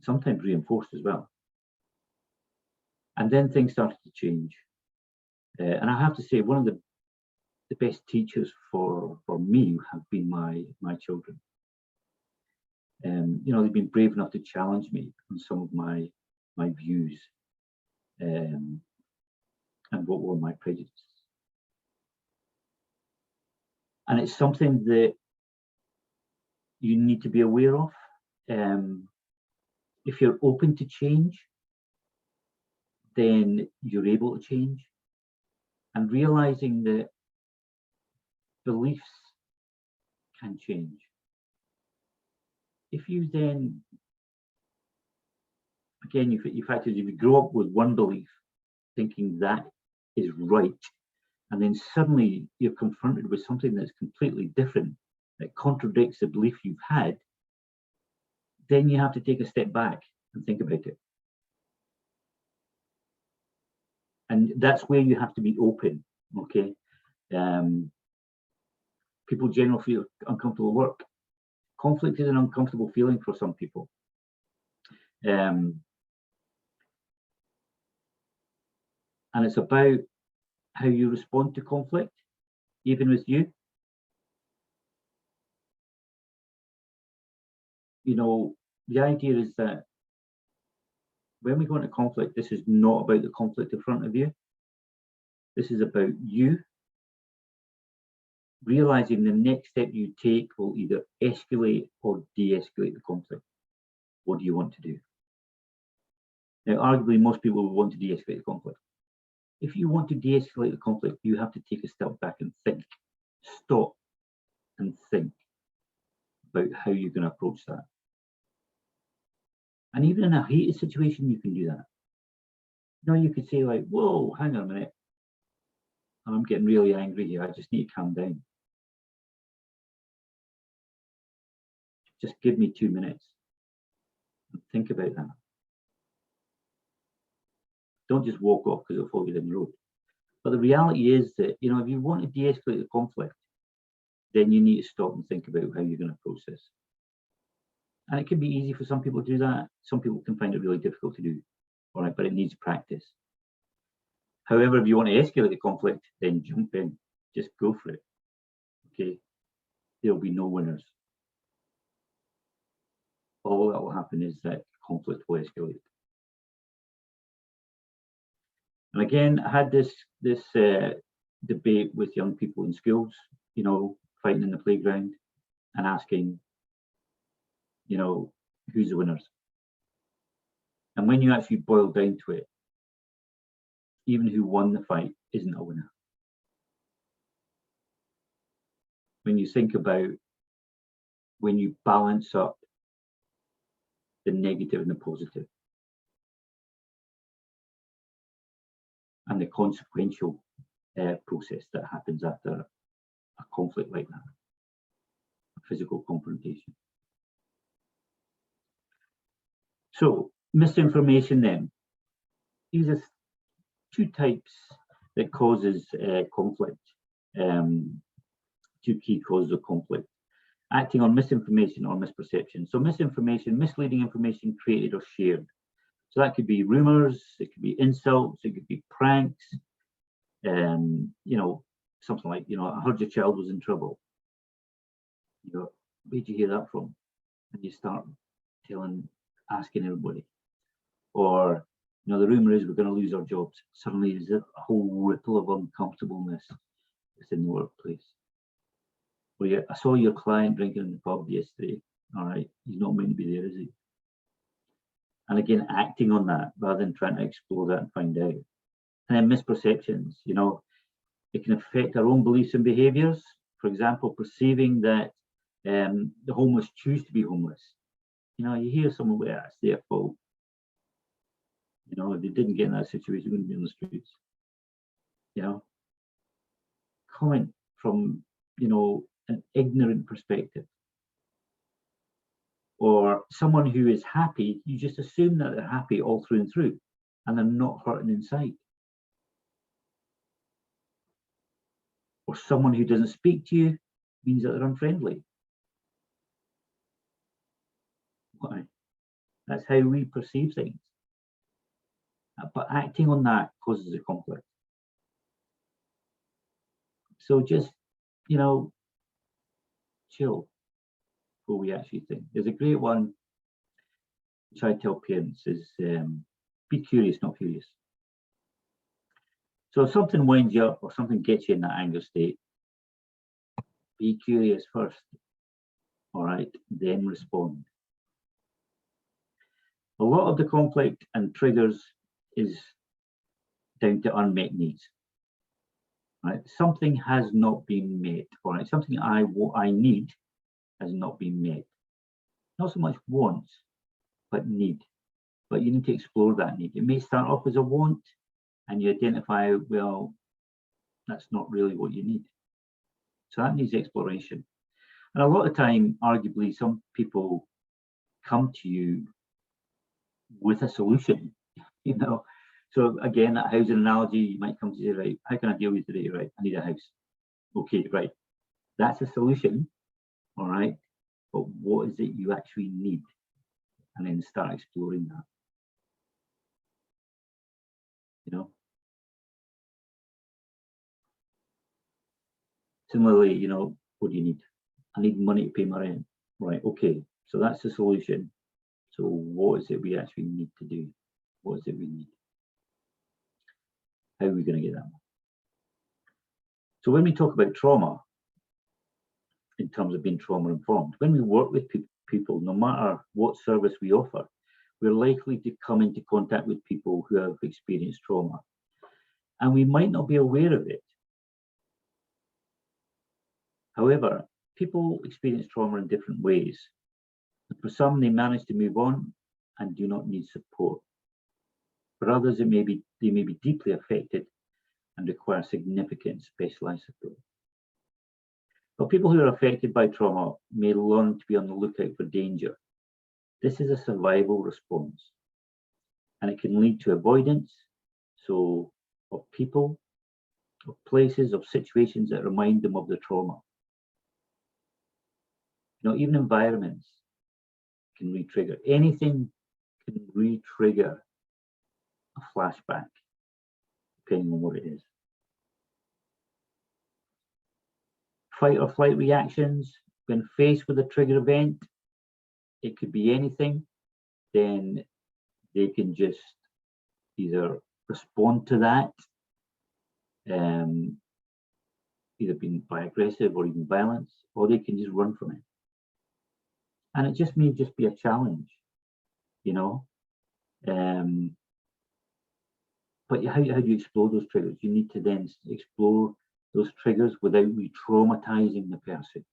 Sometimes reinforced as well. And then things started to change. And I have to say, one of the best teachers for me have been my children. You know, they've been brave enough to challenge me on some of my views and what were my prejudices. And it's something that you need to be aware of. If you're open to change, then you're able to change. And realizing that beliefs can change. If you then, again, if you grow up with one belief, thinking that is right, and then suddenly you're confronted with something that's completely different, that contradicts the belief you've had, then you have to take a step back and think about it. And that's where you have to be open, okay? People generally feel uncomfortable at work. Conflict is an uncomfortable feeling for some people. And it's about how you respond to conflict, even with you. You know, the idea is that when we go into conflict, this is not about the conflict in front of you. This is about you realizing the next step you take will either escalate or de-escalate the conflict. What do you want to do? Now, arguably, most people will want to de-escalate the conflict. If you want to de-escalate the conflict, you have to take a step back and think. Stop and think about how you're going to approach that. And even in a heated situation, you can do that. You know, you could say like, whoa, hang on a minute. I'm getting really angry here. I just need to calm down. Just give me 2 minutes and think about that. Don't just walk off because it'll fall you down the road. But the reality is that, you know, if you want to de-escalate the conflict, then you need to stop and think about how you're going to approach this. And it can be easy for some people to do that. Some people can find it really difficult to do, all right, but it needs practice. However, if you want to escalate the conflict, then jump in, just go for it, okay? There'll be no winners. All that will happen is that conflict will escalate. And again, I had this debate with young people in schools, you know, fighting in the playground and asking, you know, who's the winners? And when you actually boil down to it, even who won the fight isn't a winner. When you think about when you balance up the negative and the positive, and the consequential process that happens after a conflict like that, a physical confrontation. So, misinformation then. These are two types that causes conflict, two key causes of conflict. Acting on misinformation or misperception. So misinformation, misleading information created or shared. So that could be rumors, it could be insults, it could be pranks, you know, something like, you know, I heard your child was in trouble. You go, where'd you hear that from? And you start asking everybody. Or, you know, the rumor is we're going to lose our jobs. Suddenly there's a whole ripple of uncomfortableness within the workplace. Well, yeah, I saw your client drinking in the pub yesterday. All right, he's not meant to be there, is he? And again, acting on that rather than trying to explore that and find out. And then misperceptions, you know, it can affect our own beliefs and behaviors. For example, perceiving that the homeless choose to be homeless. You know, you hear someone, well, it's their fault. You know, if they didn't get in that situation, they wouldn't be on the streets. You know, comment from, you know, an ignorant perspective. Or someone who is happy, you just assume that they're happy all through and through, and they're not hurting inside. Or someone who doesn't speak to you means that they're unfriendly. Why? That's how we perceive things. But acting on that causes a conflict. So just, you know, chill before we actually think. There's a great one which I tell parents is be curious, not furious. So if something winds you up or something gets you in that anger state, be curious first, all right, then respond. A lot of the conflict and triggers is down to unmet needs. Right? Something has not been met, all right? Something I need has not been met. Not so much wants, but need. But you need to explore that need. It may start off as a want, and you identify, well, that's not really what you need. So that needs exploration. And a lot of time, arguably, some people come to you with a solution, you know. So again, that housing analogy, you might come to say, right, how can I deal with you today? Right, I need a house. Okay, right. That's a solution, all right. But what is it you actually need? and then start exploring that. Similarly, what do you need? I need money to pay my rent. Right, okay, so that's the solution. So what is it we actually need to do? What is it we need? How are we going to get that? So when we talk about trauma, in terms of being trauma informed, when we work with people, no matter what service we offer, we're likely to come into contact with people who have experienced trauma. And we might not be aware of it. However, people experience trauma in different ways. For some, they manage to move on and do not need support. For others, they may be deeply affected and require significant specialized support. But people who are affected by trauma may learn to be on the lookout for danger. This is a survival response, and it can lead to avoidance, so of people, of places, of situations that remind them of the trauma. Even environments can re-trigger. Anything can re-trigger a flashback, depending on what it is. Fight or flight reactions, when faced with a trigger event, it could be anything, then they can just either respond to that, either being by aggressive or even violence, or they can just run from it. And it just may just be a challenge, but how do you explore those triggers? You need to then explore those triggers without re-traumatizing the person.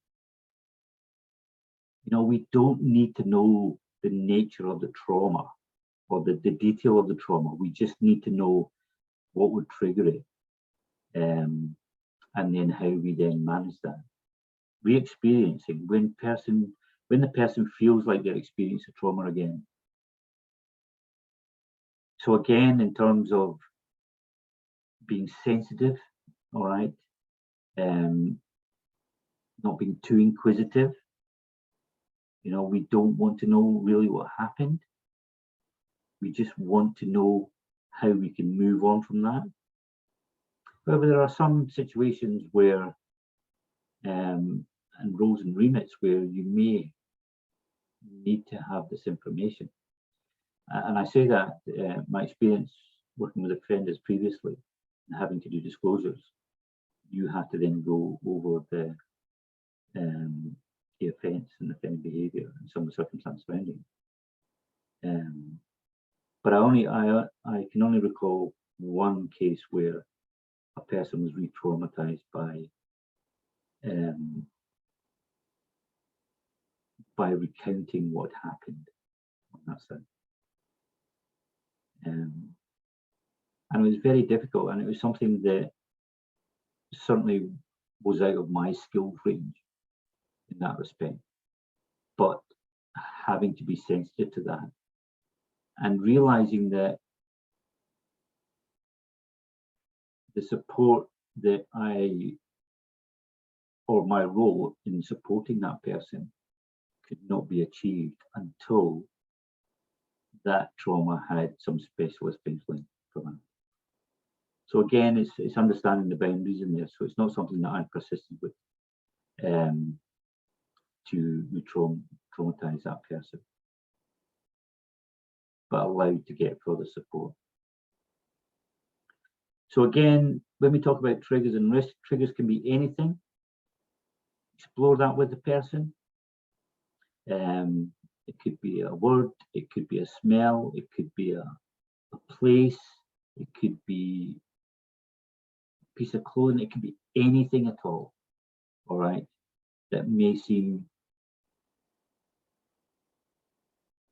We don't need to know the nature of the trauma or the detail of the trauma. We just need to know what would trigger it, and then how we then manage that. Re-experiencing, when the person feels like they're experiencing trauma again. So again, in terms of being sensitive, all right, not being too inquisitive. We don't want to know really what happened. We just want to know how we can move on from that. However, there are some situations where, and roles and remits where you may need to have this information. And I say that my experience working with offenders previously and having to do disclosures, you have to then go over the offence and offending behaviour and some of the circumstances surrounding. But I can only recall one case where a person was re-traumatized by recounting what happened on that side. And it was very difficult, and it was something that certainly was out of my skill range in that respect. But having to be sensitive to that and realizing that the support that or my role in supporting that person could not be achieved until that trauma had some specialist counselling for that. So again, it's understanding the boundaries in there. So it's not something that I'm persistent with to traumatize that person, but allowed to get further support. So again, when we talk about triggers and risk, triggers can be anything. Explore that with the person. It could be a word, it could be a smell, it could be a place, it could be a piece of clothing, it could be anything at all right, that may seem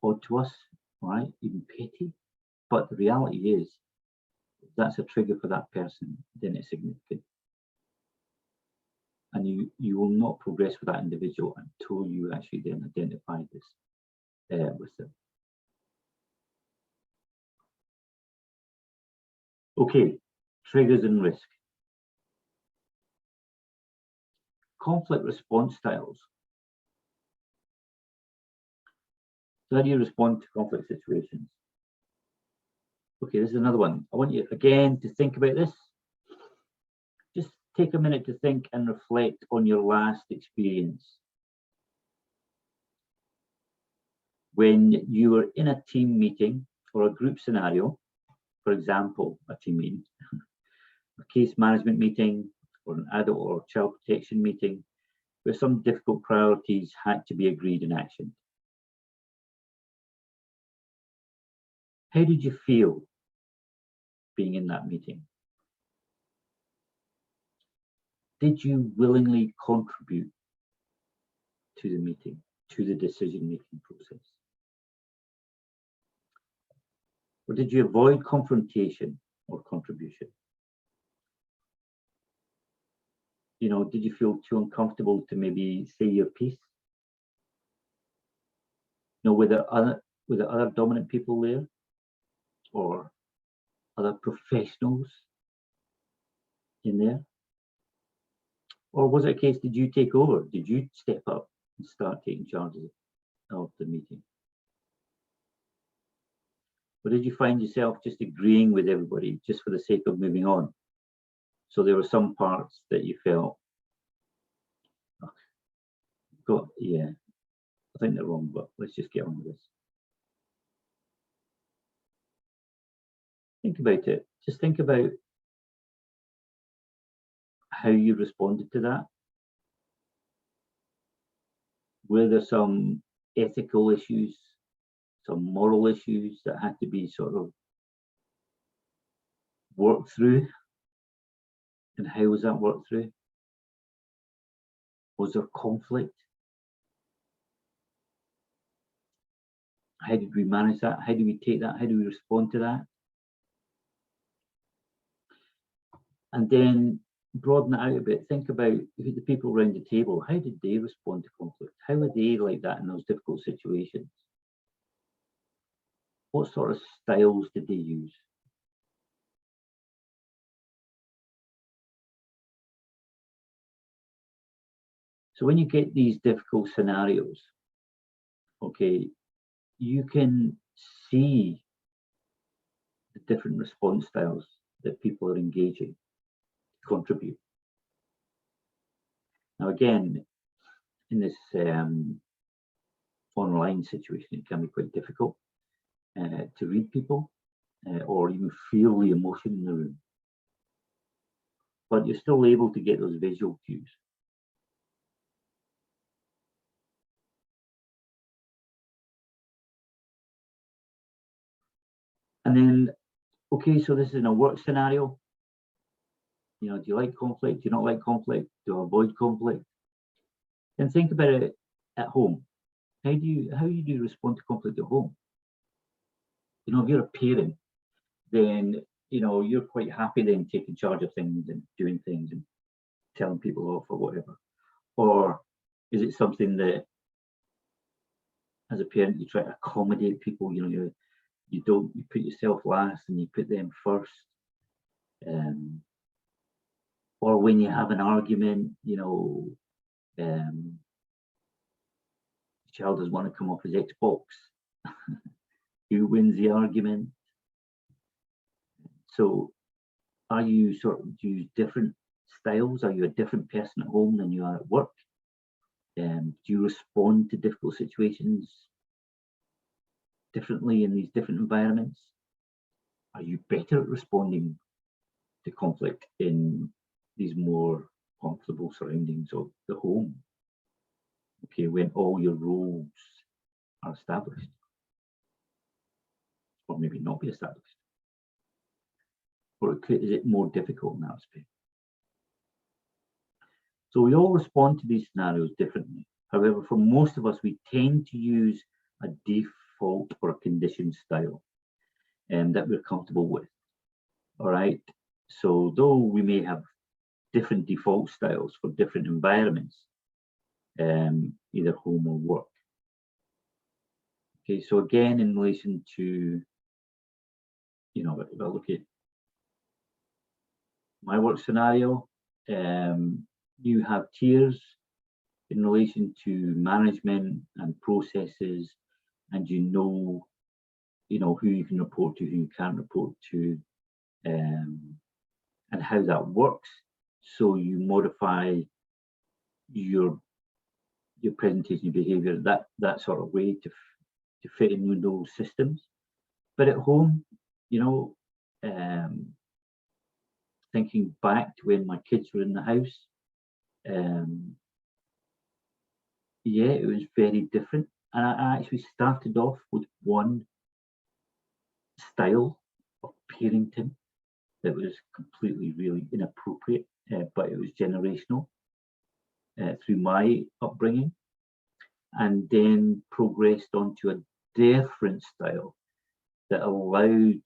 odd to us, right, even petty. But the reality is, if that's a trigger for that person, then it's significant. And you will not progress with that individual until you actually then identify this with them. Okay, triggers and risk. Conflict response styles. So how do you respond to conflict situations? Okay, this is another one. I want you again to think about this. Just take a minute to think and reflect on your last experience. When you were in a team meeting or a group scenario, for example, a team meeting, a case management meeting, or an adult or child protection meeting, where some difficult priorities had to be agreed and actioned. How did you feel being in that meeting? Did you willingly contribute to the meeting, to the decision-making process? Or did you avoid confrontation or contribution? You know, did you feel too uncomfortable to maybe say your piece? You know, were there other dominant people there? Or other professionals in there? Or was it a case, did you take over? Did you step up and start taking charge of the meeting? Or did you find yourself just agreeing with everybody just for the sake of moving on? So there were some parts that you felt, oh, yeah, I think they're wrong, but let's just get on with this. Think about it. Just think about how you responded to that. Were there some ethical issues, some moral issues that had to be sort of worked through? And how was that worked through? Was there conflict? How did we manage that? How do we take that? How do we respond to that? And then broaden it out a bit. Think about the people around the table. How did they respond to conflict? How were they like that in those difficult situations? What sort of styles did they use? So when you get these difficult scenarios, okay, you can see the different response styles that people are engaging to contribute. Now, again, in this online situation, it can be quite difficult to read people or even feel the emotion in the room. But you're still able to get those visual cues. And then, okay, so this is in a work scenario. You know, do you like conflict? Do you not like conflict? Do you avoid conflict? And think about it at home. How do you respond to conflict at home? You know, if you're a parent, then you know you're quite happy then taking charge of things and doing things and telling people off or whatever. Or is it something that, as a parent, you try to accommodate people? You know, you put yourself last and you put them first. Or when you have an argument, you know, the child doesn't want to come off his Xbox. Who wins the argument? So are you sort of, do you use different styles? Are you a different person at home than you are at work? Do you respond to difficult situations differently in these different environments? Are you better at responding to conflict in these more comfortable surroundings of the home? Okay, when all your roles are established, or maybe not be established, or is it more difficult in that aspect? So we all respond to these scenarios differently. However, for most of us, we tend to use a default or a conditioned style that we're comfortable with. All right. So though we may have different default styles for different environments, either home or work. Okay, so again, in relation to, you know, if I look at my work scenario, you have tiers in relation to management and processes and you know who you can report to, who you can't report to, and how that works. So you modify your presentation behaviour that sort of way to fit in with those systems. But at home, thinking back to when my kids were in the house, yeah, it was very different. And I actually started off with one style of parenting that was completely really inappropriate, but it was generational through my upbringing, and then progressed onto a different style that allowed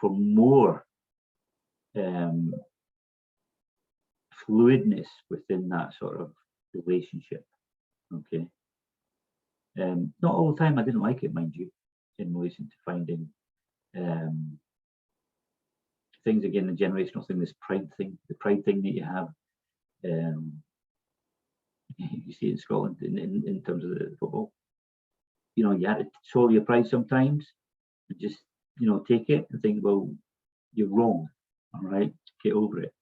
for more fluidness within that sort of relationship. Okay. Not all the time. I didn't like it, mind you, in relation to finding things, again, the generational thing, this pride thing, the pride thing that you have. You see in Scotland in terms of the football. You had to swallow your pride sometimes, and just take it and think, well, you're wrong. All right, get over it.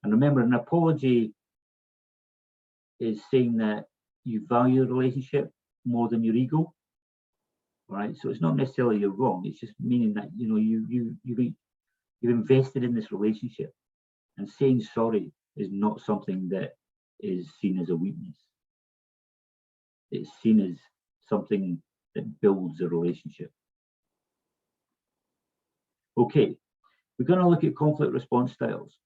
And remember, an apology is saying that you value the relationship more than your ego. All right, so it's not necessarily you're wrong. It's just meaning that you've invested in this relationship, and saying sorry is not something that is seen as a weakness. It's seen as something that builds a relationship. Okay, we're going to look at conflict response styles.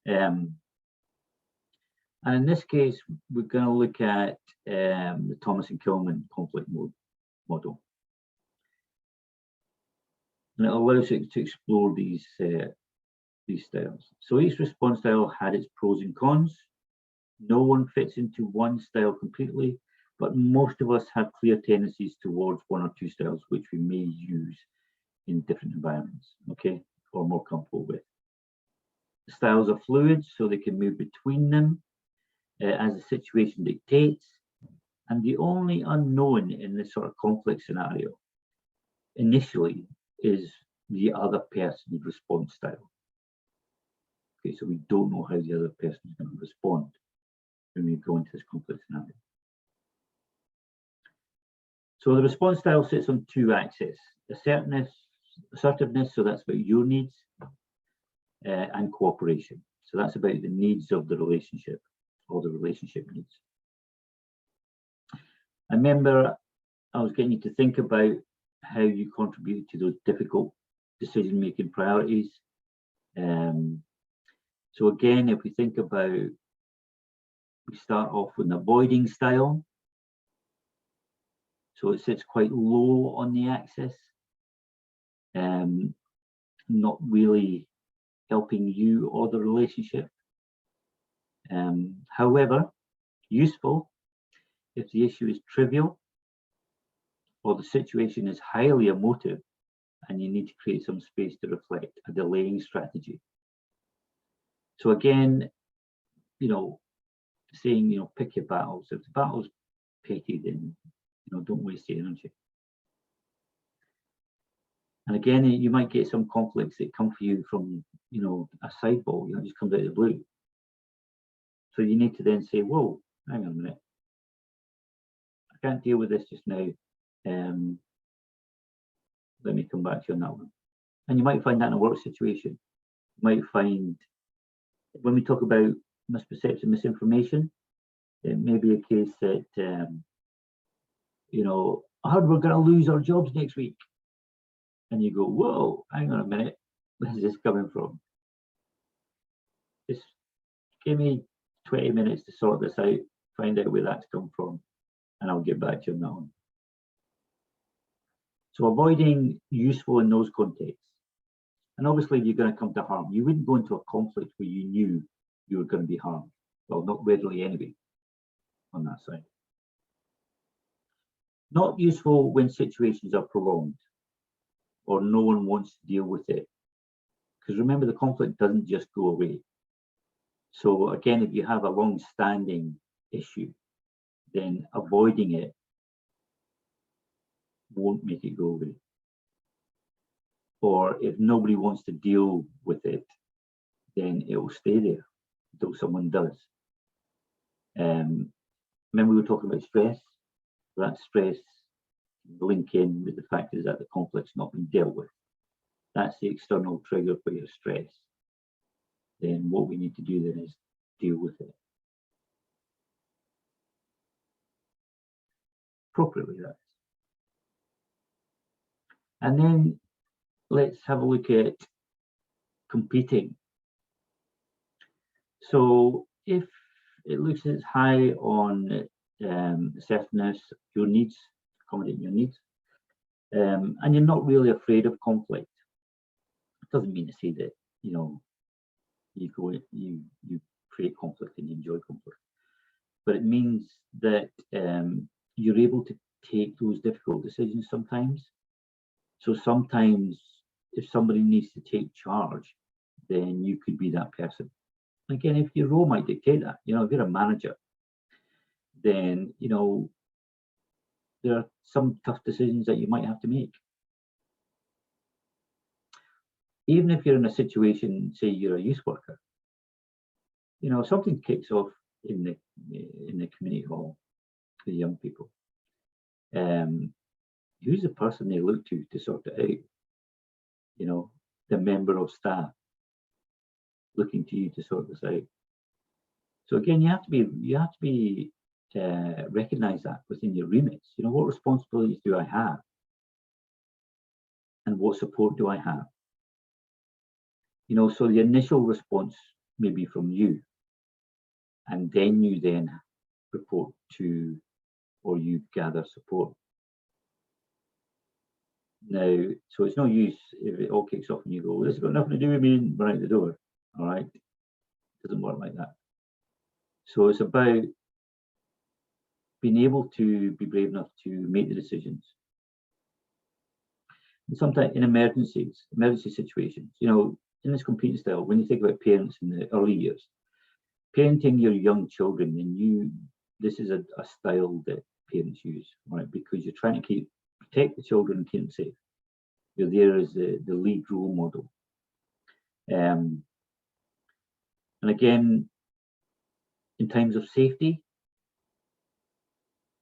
And in this case, we're going to look at the Thomas and Kilman conflict model. And it allows us to explore these styles. So each response style had its pros and cons. No one fits into one style completely, but most of us have clear tendencies towards one or two styles, which we may use in different environments, okay, or more comfortable with. The styles are fluid, so they can move between them as the situation dictates. And the only unknown in this sort of conflict scenario initially is the other person's response style. Okay, so we don't know how the other person is going to respond when we go into this conflict scenario. So the response style sits on two axes: assertiveness, so that's about your needs, and cooperation. So that's about the needs of the relationship, or the relationship needs. I remember I was getting you to think about how you contribute to those difficult decision-making priorities. So again, if we think about, we start off with an avoiding style. So it sits quite low on the axis, not really helping you or the relationship. However, useful if the issue is trivial or the situation is highly emotive and you need to create some space to reflect, a delaying strategy. So again, saying, pick your battles. If the battle's petty, then, don't waste the energy. And again, you might get some conflicts that come for you from, a sideball, just comes out of the blue. So you need to then say, whoa, hang on a minute. I can't deal with this just now. Let me come back to you on that one. And you might find that in a work situation. You might find, when we talk about misperception, misinformation, it may be a case that, I heard we're going to lose our jobs next week. And you go, whoa, hang on a minute. Where's this coming from? Just give me 20 minutes to sort this out, find out where that's come from, and I'll get back to you on that one. So avoiding useful in those contexts. And obviously you're going to come to harm. You wouldn't go into a conflict where you knew you were going to be harmed. Well, not readily anyway, on that side. Not useful when situations are prolonged or no one wants to deal with it. Because remember, the conflict doesn't just go away. So again, if you have a long-standing issue then avoiding it won't make it go away. Or if nobody wants to deal with it, then it will stay there until someone does. Remember we were talking about stress? That stress link in with the fact is that the conflict's not been dealt with. That's the external trigger for your stress. Then what we need to do then is deal with it. Appropriately, that is. And then let's have a look at competing. So if it looks as high on assertiveness, your needs, accommodating your needs, and you're not really afraid of conflict, it doesn't mean to say that, you know, you create conflict and you enjoy conflict, but it means that you're able to take those difficult decisions sometimes. So sometimes if somebody needs to take charge, then you could be that person. Again, if your role might dictate that, you know, if you're a manager, then, you know, there are some tough decisions that you might have to make. Even if you're in a situation, say you're a youth worker, you know, something kicks off in the community hall for young people. Who's the person they look to sort it out? You know, the member of staff looking to you to sort this out. So again, you have to be recognize that within your remits. You know, what responsibilities do I have, and what support do I have? You know, so the initial response may be from you, and then you then report to, or you gather support. Now, so it's no use if it all kicks off and you go, well, this has got nothing to do with me, and run out the door. All right, it doesn't work like that. So it's about being able to be brave enough to make the decisions. And sometimes in emergency situations, you know, in this competing style, when you think about parents in the early years, parenting your young children, then this is a style that parents use, right? Because you're trying to protect the children and keep them safe. You're there as the lead role model. And again, in times of safety,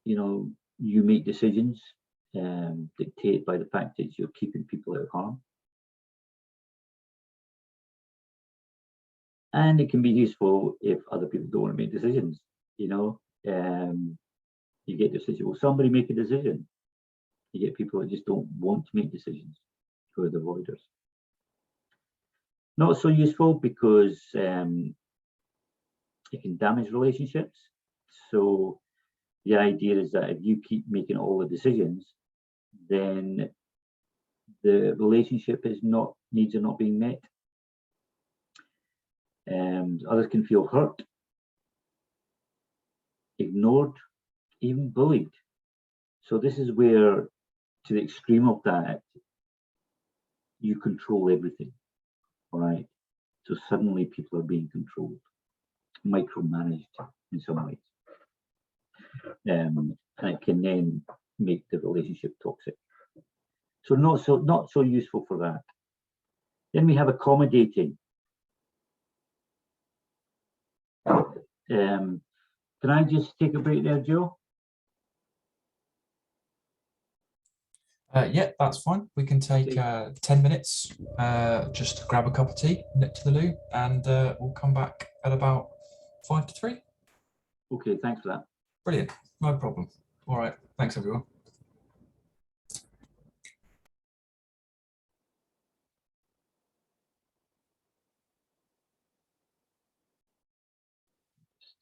you know, you make decisions dictated by the fact that you're keeping people out of harm. And it can be useful if other people don't want to make decisions, you know. You get the decision, well, somebody make a decision. You get people that just don't want to make decisions, who are the avoiders. Not so useful because it can damage relationships. So the idea is that if you keep making all the decisions, then the relationship needs are not being met. Others can feel hurt, ignored, even bullied. So this is where, to the extreme of that, you control everything, all right? So suddenly people are being controlled, micromanaged in some ways. And it can then make the relationship toxic. So not so useful for that. Then we have accommodating. Can I just take a break there, Joe? Yeah, that's fine. We can take 10 minutes, just to grab a cup of tea, nip to the loo, and we'll come back at about 5 to 3. Okay, thanks for that. Brilliant, no problem. All right, thanks everyone. Just,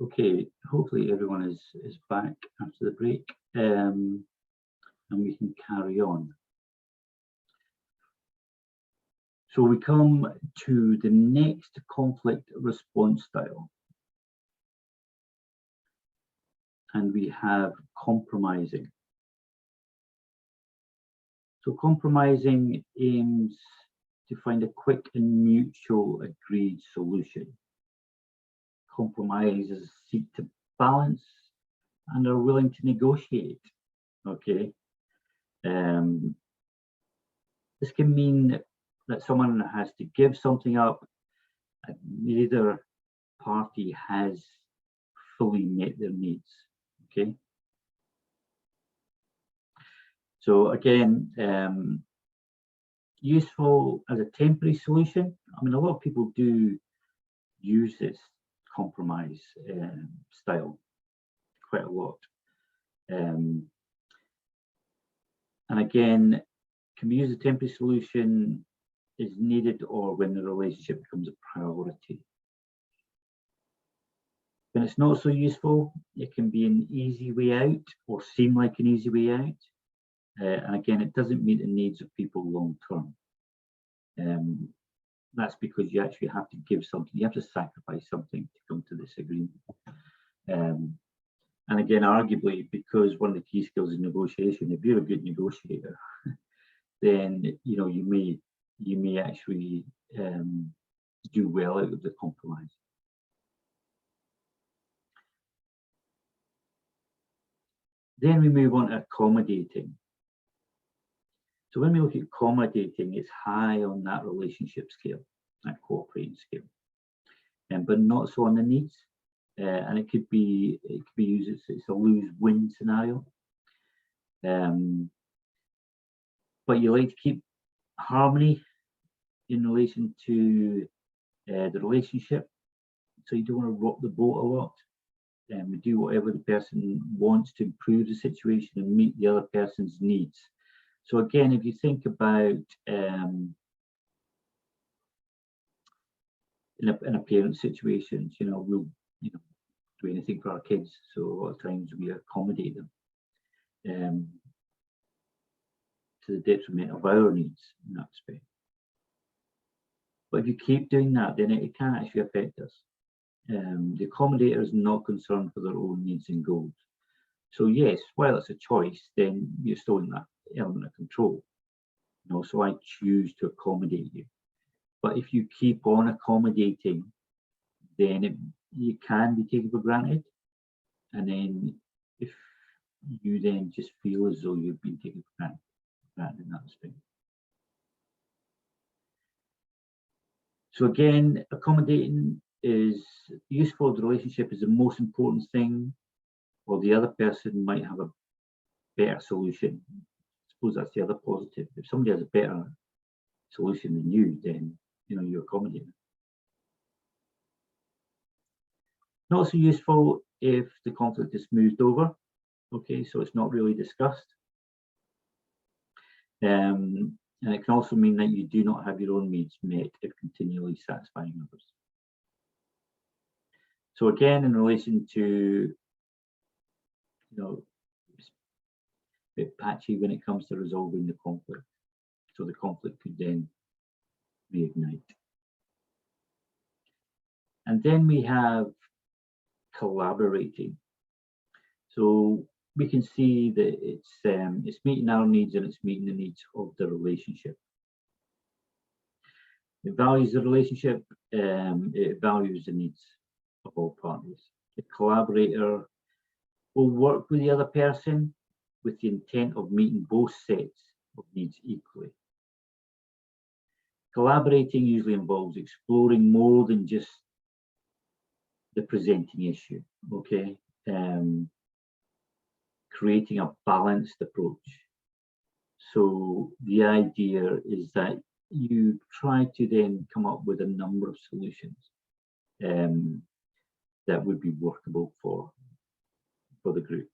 Okay, hopefully everyone is back after the break, and we can carry on. So we come to the next conflict response style, and we have compromising. So compromising aims to find a quick and mutual agreed solution. Compromisers seek to balance and are willing to negotiate. Okay. This can mean that someone has to give something up and neither party has fully met their needs. Okay. So again, useful as a temporary solution. I mean, a lot of people do use this compromise style quite a lot. And again, can be used as a temporary solution is needed or when the relationship becomes a priority. When it's not so useful, it can be an easy way out or seem like an easy way out. And again, it doesn't meet the needs of people long term. That's because you actually have to give something, you have to sacrifice something to come to this agreement. And again, arguably, because one of the key skills is negotiation, if you're a good negotiator, then you may actually do well out of the compromise. Then we move on to accommodating. So when we look at accommodating, it's high on that relationship scale, that cooperating scale, but not so on the needs. And it could be used as it's a lose-win scenario. But you like to keep harmony in relation to the relationship, so you don't want to rock the boat a lot. We do whatever the person wants to improve the situation and meet the other person's needs. So again, if you think about in a parent situation, we'll do anything for our kids. So a lot of times we accommodate them to the detriment of our needs in that respect. But if you keep doing that, then it can actually affect us. The accommodator is not concerned for their own needs and goals. So yes, while it's a choice, then you're still in that element of control. So I choose to accommodate you. But if you keep on accommodating, then you can be taken for granted. And then if you then just feel as though you've been taken for granted in that respect. So again, accommodating is useful if the relationship is the most important thing, or the other person might have a better solution. I suppose that's the other positive. If somebody has a better solution than you, then you accommodate them. Not so useful if the conflict is smoothed over. Okay, so it's not really discussed. And it can also mean that you do not have your own needs met if continually satisfying others. So again, in relation to, a bit patchy when it comes to resolving the conflict. So the conflict could then reignite. And then we have collaborating. So we can see that it's meeting our needs and it's meeting the needs of the relationship. It values the relationship, it values the needs of all parties. The collaborator will work with the other person with the intent of meeting both sets of needs equally. Collaborating usually involves exploring more than just the presenting issue, okay? Creating a balanced approach. So the idea is that you try to then come up with a number of solutions that would be workable for the group.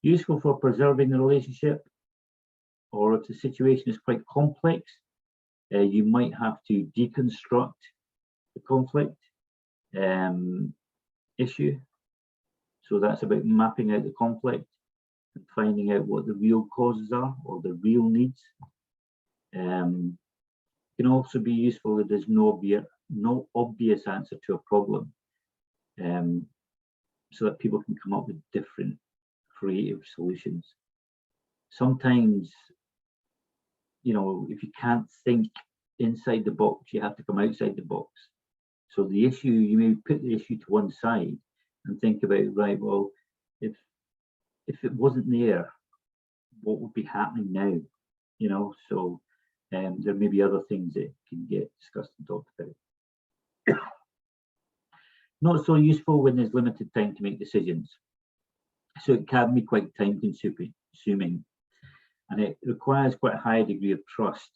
Useful for preserving the relationship, or if the situation is quite complex, you might have to deconstruct the conflict issue. So that's about mapping out the conflict and finding out what the real causes are or the real needs. Can also be useful if there's no obvious answer to a problem, so that people can come up with different creative solutions. Sometimes, you know, if you can't think inside the box, you have to come outside the box. So the issue, you may put the issue to one side and think about, right, well, if it wasn't there, what would be happening now? You know, so there may be other things that can get discussed and talked about. Not so useful when there's limited time to make decisions. So it can be quite time consuming, and it requires quite a high degree of trust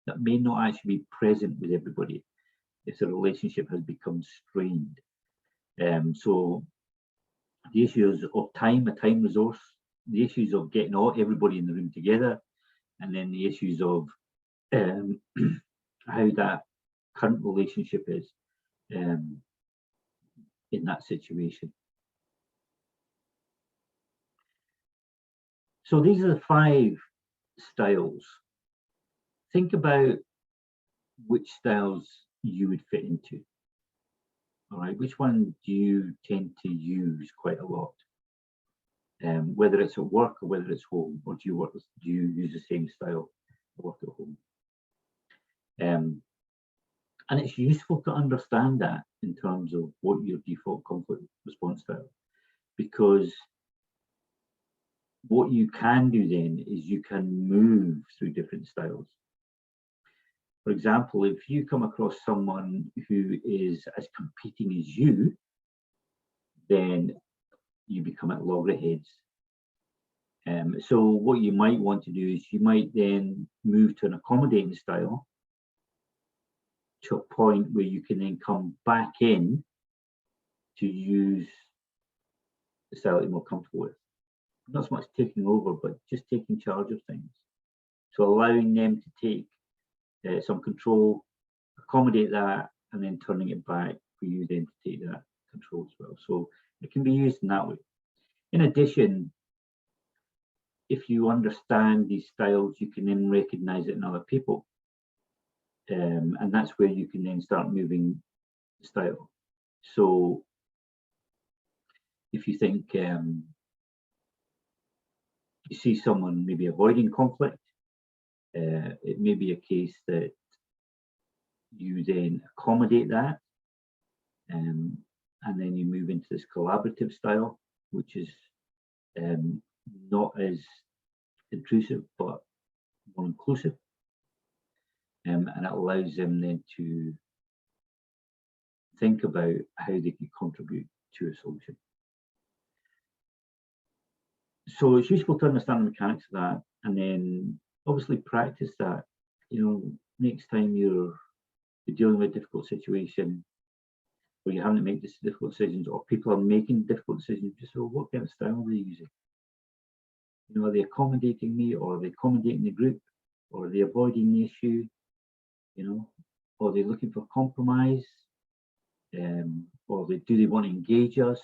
that may not actually be present with everybody if the relationship has become strained. So the issues of time, a time resource, the issues of getting everybody in the room together, and then the issues of how that current relationship is in that situation. So these are the 5 styles. Think about which styles you would fit into. All right, which one do you tend to use quite a lot? Whether it's at work or whether it's home, or do you use the same style at work at home? And it's useful to understand that in terms of what your default conflict response style, because what you can do then is you can move through different styles. For example, if you come across someone who is as competing as you, then you become at loggerheads. So what you might want to do is you might then move to an accommodating style to a point where you can then come back in to use the style that you're more comfortable with. Not so much taking over, but just taking charge of things. So allowing them to take some control, accommodate that, and then turning it back for you then to take that control as well. So it can be used in that way. In addition, if you understand these styles, you can then recognize it in other people. And that's where you can then start moving the style. So if you think you see someone maybe avoiding conflict, it may be a case that you then accommodate that, and then you move into this collaborative style, which is not as intrusive but more inclusive, and it allows them then to think about how they can contribute to a solution. So it's useful to understand the mechanics of that, and then obviously practice that. You know, next time you're dealing with a difficult situation where you're having to make difficult decisions, or people are making difficult decisions, just so what kind of style are they using? You know, are they accommodating me, or are they accommodating the group, or are they avoiding the issue? You know, or are they looking for compromise, or do they want to engage us,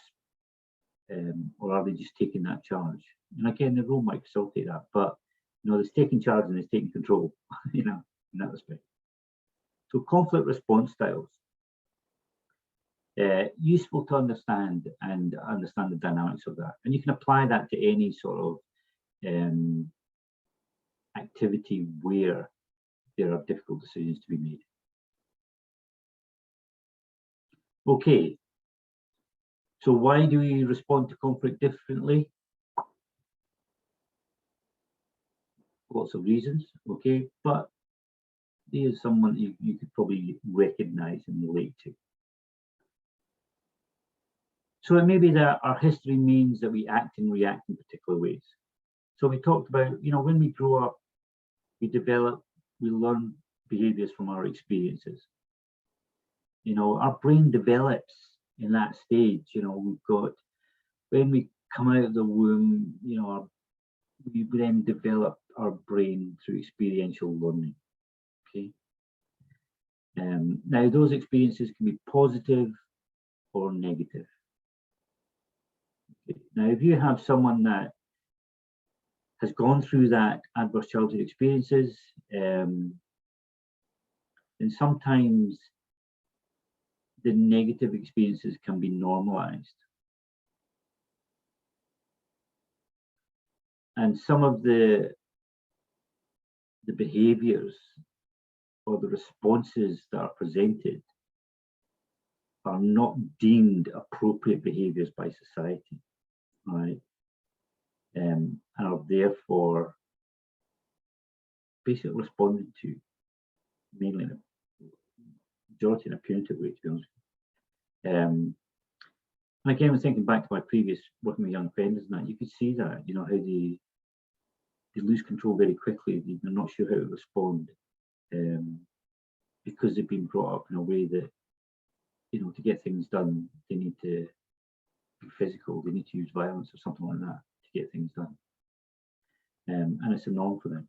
or are they just taking that charge? And again, the role might facilitate that, but you know, there's taking charge and there's taking control. You know, in that respect. So conflict response styles, useful to understand and understand the dynamics of that, and you can apply that to any sort of activity where there are difficult decisions to be made. Okay, so why do we respond to conflict differently? Lots of reasons, okay, but here's someone you could probably recognize and relate to. So it may be that our history means that we act and react in particular ways. So we talked about, you know, when we grow up, we learn behaviors from our experiences. You know, our brain develops in that stage. You know, we've got, when we come out of the womb, you know, we then develop our brain through experiential learning. Okay. Now those experiences can be positive or negative. Okay. Now, if you have someone that has gone through that adverse childhood experiences, then sometimes the negative experiences can be normalized. And some of the behaviors or the responses that are presented are not deemed appropriate behaviors by society, right? And are therefore basically responded to mainly in a majority in a punitive way, to be honest. And again, I was thinking back to my previous working with young offenders and that, you could see that, you know, how they lose control very quickly. They're not sure how to respond because they've been brought up in a way that, you know, to get things done, they need to be physical, they need to use violence or something like that to get things done. And it's a norm for them.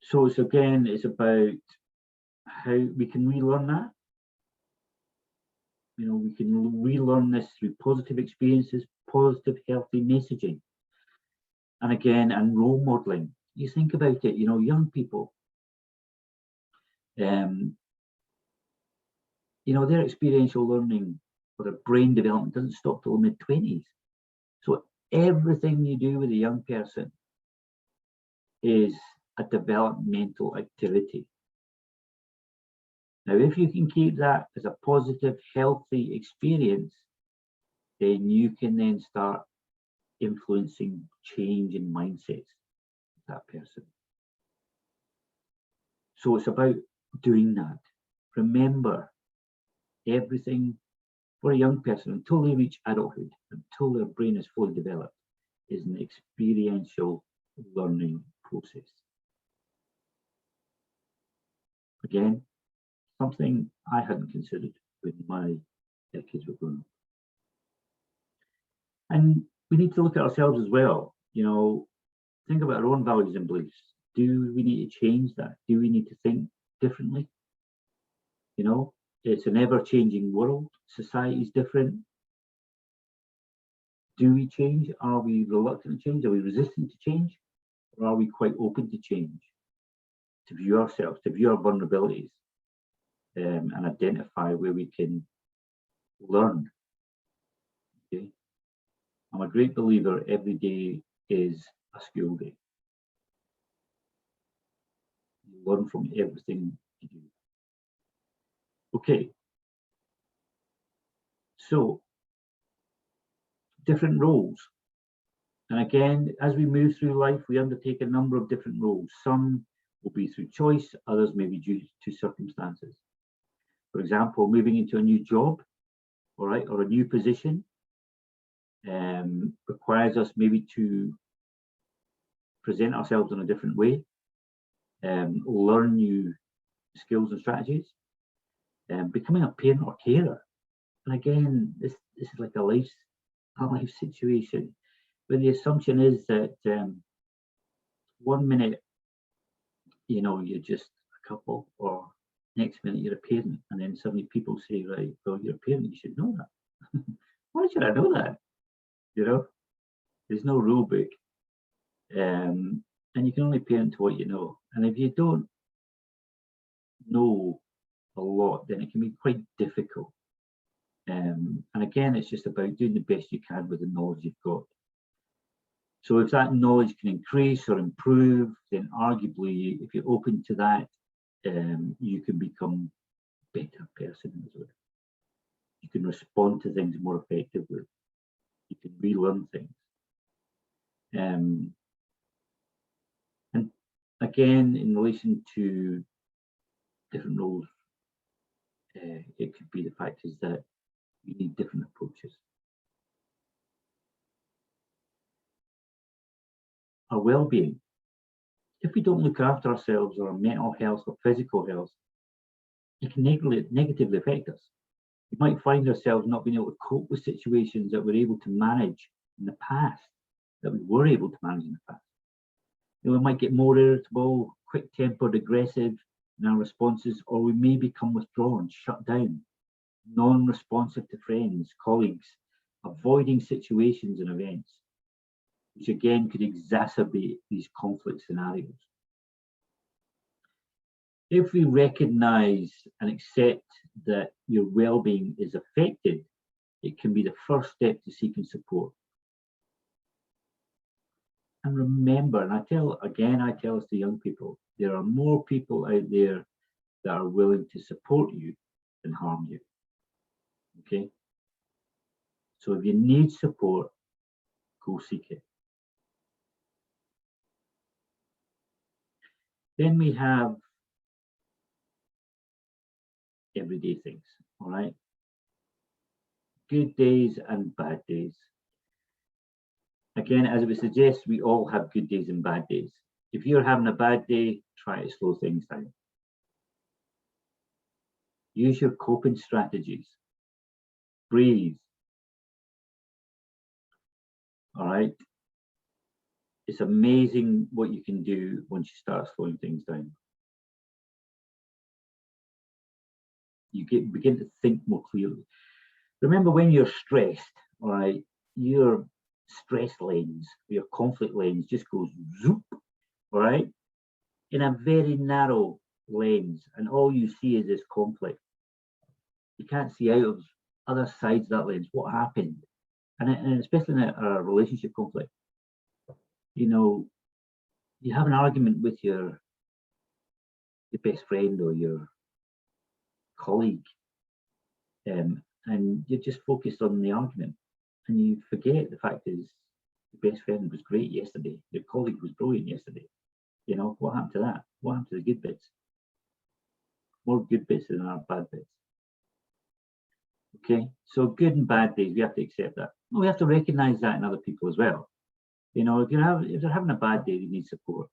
So it's again, it's about how we can relearn that. You know, we can relearn this through positive experiences, positive, healthy messaging. And again, and role modeling. You think about it, you know, young people, you know, their experiential learning or their brain development doesn't stop till the mid-20s. So everything you do with a young person is a developmental activity. Now, if you can keep that as a positive, healthy experience, then you can then start influencing change in mindsets of that person. So it's about doing that. Remember, everything for a young person until they reach adulthood, until their brain is fully developed, is an experiential learning process. Again, something I hadn't considered when my kids were growing up. And we need to look at ourselves as well. You know, think about our own values and beliefs. Do we need to change that? Do we need to think differently? You know, it's an ever-changing world. Society is different. Do we change? Are we reluctant to change? Are we resistant to change? Or are we quite open to change? To view ourselves, to view our vulnerabilities, and identify where we can learn. Okay. I'm a great believer every day is a school day. You learn from everything you do. Okay. So, different roles. And again, as we move through life, we undertake a number of different roles. Some will be through choice, others may be due to circumstances. For example, moving into a new job, all right, or a new position, requires us maybe to present ourselves in a different way, learn new skills and strategies, becoming a parent or carer. And again, this is like a life situation, where the assumption is that 1 minute, you know, you're just a couple, or next minute you're a parent, and then suddenly people say, right, well, you're a parent, you should know that. Why should I know that? You know, there's no rule book, and you can only parent to what you know. And if you don't know a lot, then it can be quite difficult. And again, it's just about doing the best you can with the knowledge you've got. So if that knowledge can increase or improve, then arguably, if you're open to that, you can become a better person as well. You can respond to things more effectively. You can relearn things. And again, in relation to different roles, it could be the fact is that we need different approaches. Our well-being. If we don't look after ourselves or our mental health or physical health, it can negatively affect us. We might find ourselves not being able to cope with situations that we're able to manage in the past, that we were able to manage in the past. You know, we might get more irritable, quick-tempered, aggressive, in our responses, or we may become withdrawn, shut down, non-responsive to friends, colleagues, avoiding situations and events, which again could exacerbate these conflict scenarios. If we recognize and accept that your well-being is affected, it can be the first step to seeking support. And remember, and I tell us to young people, there are more people out there that are willing to support you than harm you. Okay? So if you need support, go seek it. Then we have everyday things, all right? Good days and bad days. Again, as it would suggest, we all have good days and bad days. If you're having a bad day, try to slow things down. Use your coping strategies. Breathe. All right? It's amazing what you can do once you start slowing things down. You begin to think more clearly. Remember, when you're stressed, all right, your stress lens, your conflict lens just goes zoop, all right, in a very narrow lens, and all you see is this conflict. You can't see out of other sides of that lens what happened, and especially in a relationship conflict. You know, you have an argument with your best friend or your colleague, and you're just focused on the argument, and you forget the fact is your best friend was great yesterday, your colleague was brilliant yesterday. You know, what happened to that? What happened to the good bits? More good bits than our bad bits. Okay, so good and bad days, we have to accept that. We have to recognize that in other people as well. You know, if they're having a bad day, they need support.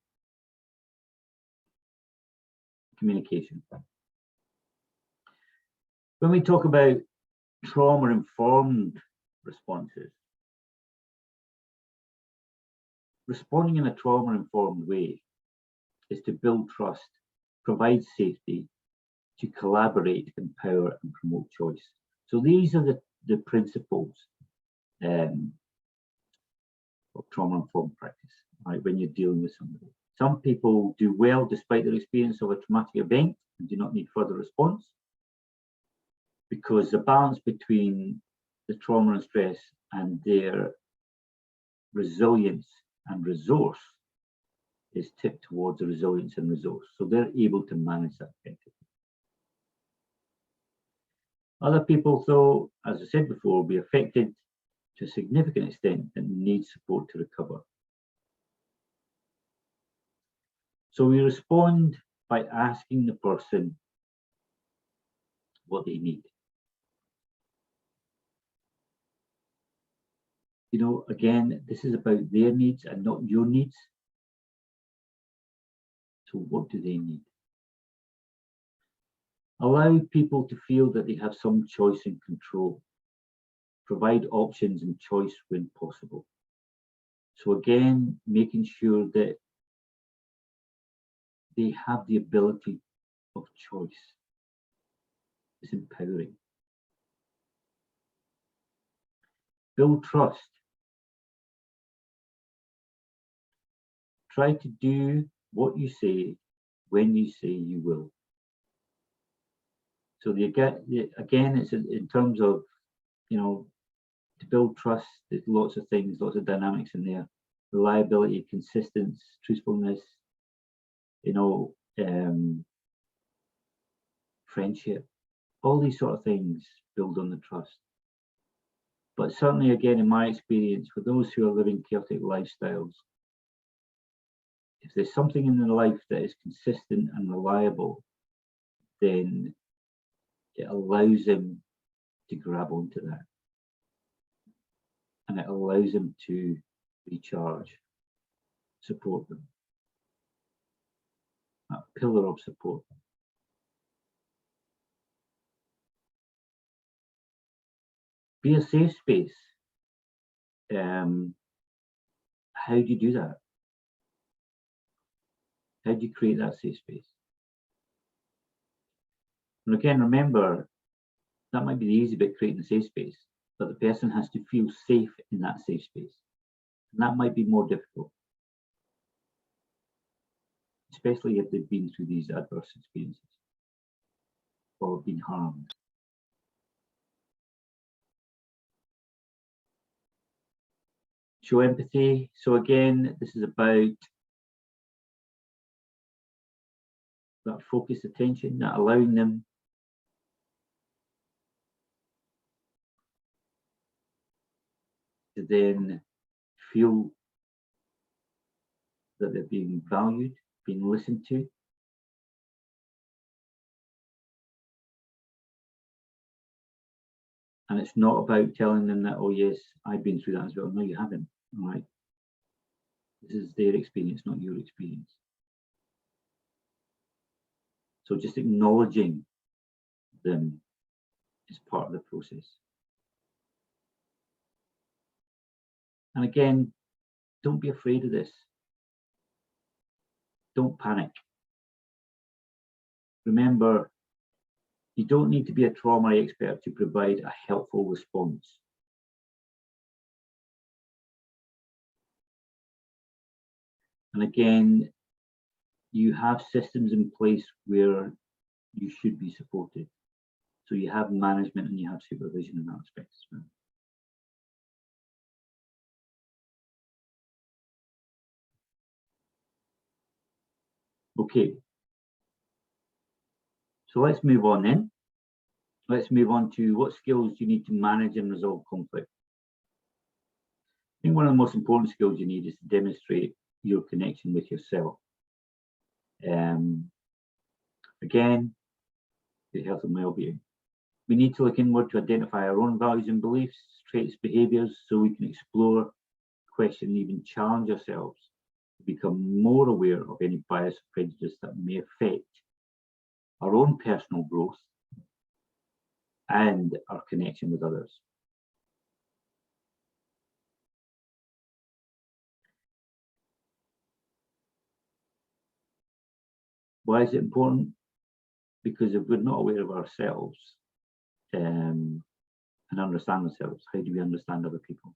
Communication. When we talk about trauma-informed responses, responding in a trauma-informed way is to build trust, provide safety, to collaborate, empower, and promote choice. So these are the principles of trauma-informed practice, right, when you're dealing with somebody. Some people do well despite their experience of a traumatic event and do not need further response, because the balance between the trauma and stress and their resilience and resource is tipped towards the resilience and resource. So they're able to manage that effectively. Other people, though, as I said before, will be affected to a significant extent and need support to recover. So we respond by asking the person what they need. You know, again, this is about their needs and not your needs. So what do they need? Allow people to feel that they have some choice and control. Provide options and choice when possible. So again, making sure that they have the ability of choice is empowering. Build trust. Try to do what you say when you say you will. So again, it's in terms of, you know, to build trust, there's lots of things, lots of dynamics in there. Reliability, consistency, truthfulness, you know, friendship, all these sort of things build on the trust. But certainly, again, in my experience, for those who are living chaotic lifestyles, if there's something in their life that is consistent and reliable, then it allows them to grab onto that. And it allows them to recharge, support them. A pillar of support. Be a safe space. How do you do that? How do you create that safe space? And again, remember, that might be the easy bit, creating a safe space, but the person has to feel safe in that safe space. And that might be more difficult, especially if they've been through these adverse experiences or been harmed. Show empathy. So again, this is about that focused attention, that allowing them to then feel that they're being valued, being listened to. And it's not about telling them that, oh yes, I've been through that as well. No, you haven't. All right. This is their experience, not your experience. So just acknowledging them is part of the process. And again, don't be afraid of this. Don't panic. Remember, you don't need to be a trauma expert to provide a helpful response. And again, you have systems in place where you should be supported. So you have management and you have supervision in that aspect as well. Okay. So let's move on then. Let's move on to what skills you need to manage and resolve conflict. I think one of the most important skills you need is to demonstrate your connection with yourself. Again, the health and well-being. We need to look inward to identify our own values and beliefs, traits, behaviours, so we can explore, question, and even challenge ourselves to become more aware of any bias or prejudice that may affect our own personal growth and our connection with others. Why is it important? Because if we're not aware of ourselves and understand ourselves, how do we understand other people?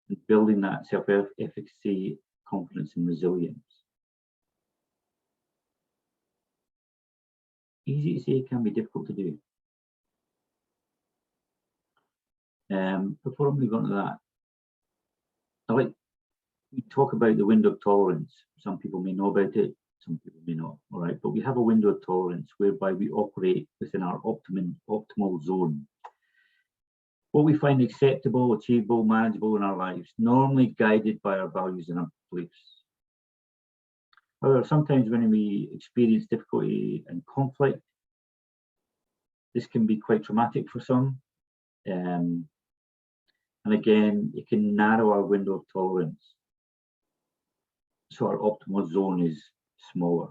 And building that self-efficacy, confidence, and resilience. Easy to say, can be difficult to do. Before I move on to that, we talk about the window of tolerance. Some people may know about it, some people may not, all right? But we have a window of tolerance whereby we operate within our optimal zone. What we find acceptable, achievable, manageable in our lives, normally guided by our values and our beliefs. However, sometimes when we experience difficulty and conflict, this can be quite traumatic for some. And again, it can narrow our window of tolerance. So our optimal zone is smaller.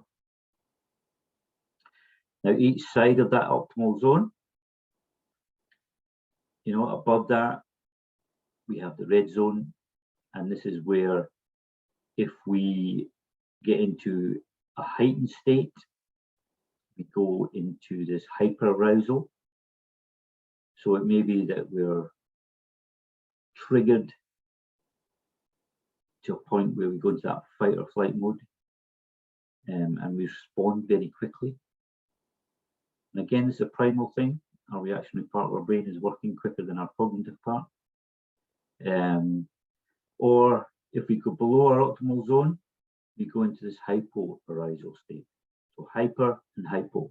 Now, each side of that optimal zone, above that, we have the red zone. And this is where if we get into a heightened state, we go into this hyperarousal. So it may be that we're triggered to a point where we go into that fight or flight mode, and we respond very quickly. And again, this is a primal thing. Our reactionary part of our brain is working quicker than our cognitive part. Or if we go below our optimal zone, we go into this hypoarousal state. So hyper and hypo.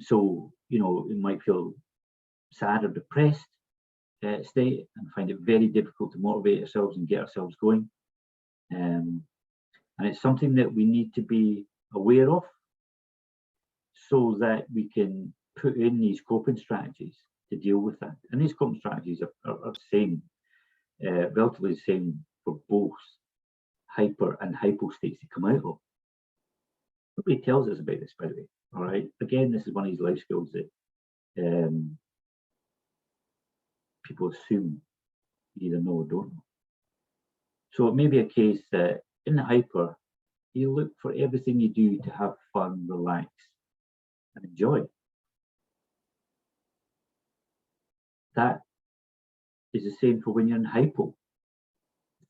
So, it might feel sad or depressed state and find it very difficult to motivate ourselves and get ourselves going. And it's something that we need to be aware of so that we can put in these coping strategies to deal with that. And these coping strategies are the same, relatively the same for both hyper and hypo states to come out of. Nobody tells us about this, by the way. All right. Again, this is one of these life skills that people assume you either know or don't know. So it may be a case that in the hyper, you look for everything you do to have fun, relax, and enjoy. That is the same for when you're in hypo.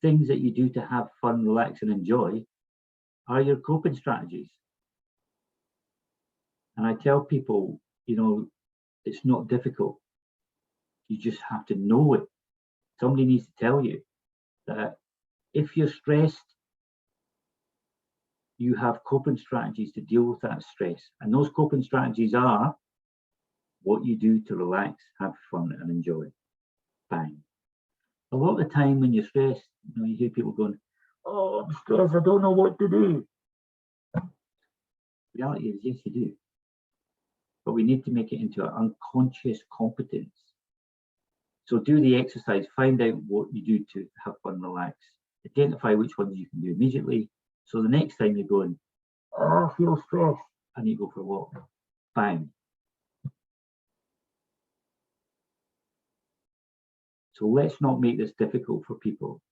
Things that you do to have fun, relax, and enjoy are your coping strategies. And I tell people, you know, it's not difficult. You just have to know it. Somebody needs to tell you that if you're stressed, you have coping strategies to deal with that stress. And those coping strategies are what you do to relax, have fun, and enjoy. Bang. A lot of the time when you're stressed, you know, you hear people going, "Oh, I'm stressed, I don't know what to do." The reality is, yes, you do. But we need to make it into an unconscious competence. So do the exercise, find out what you do to have fun, relax, identify which ones you can do immediately. So the next time you're going, "Oh, I feel stressed," and you go for a walk, bang. So let's not make this difficult for people.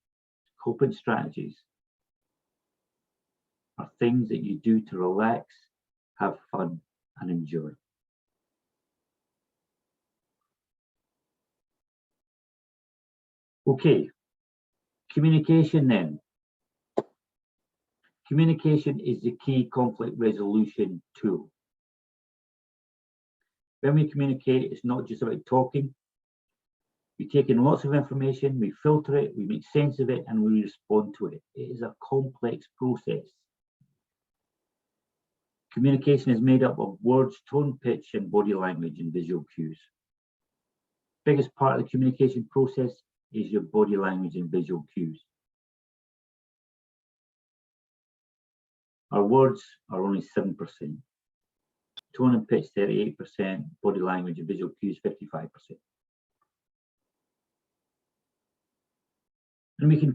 Coping strategies are things that you do to relax, have fun, and enjoy. Okay, communication then. Communication is the key conflict resolution tool. When we communicate, it's not just about talking. We take in lots of information, we filter it, we make sense of it, and we respond to it. It is a complex process. Communication is made up of words, tone, pitch, and body language and visual cues. Biggest part of the communication process is your body language and visual cues. Our words are only 7%. Tone and pitch 38%, body language and visual cues 55%. And we can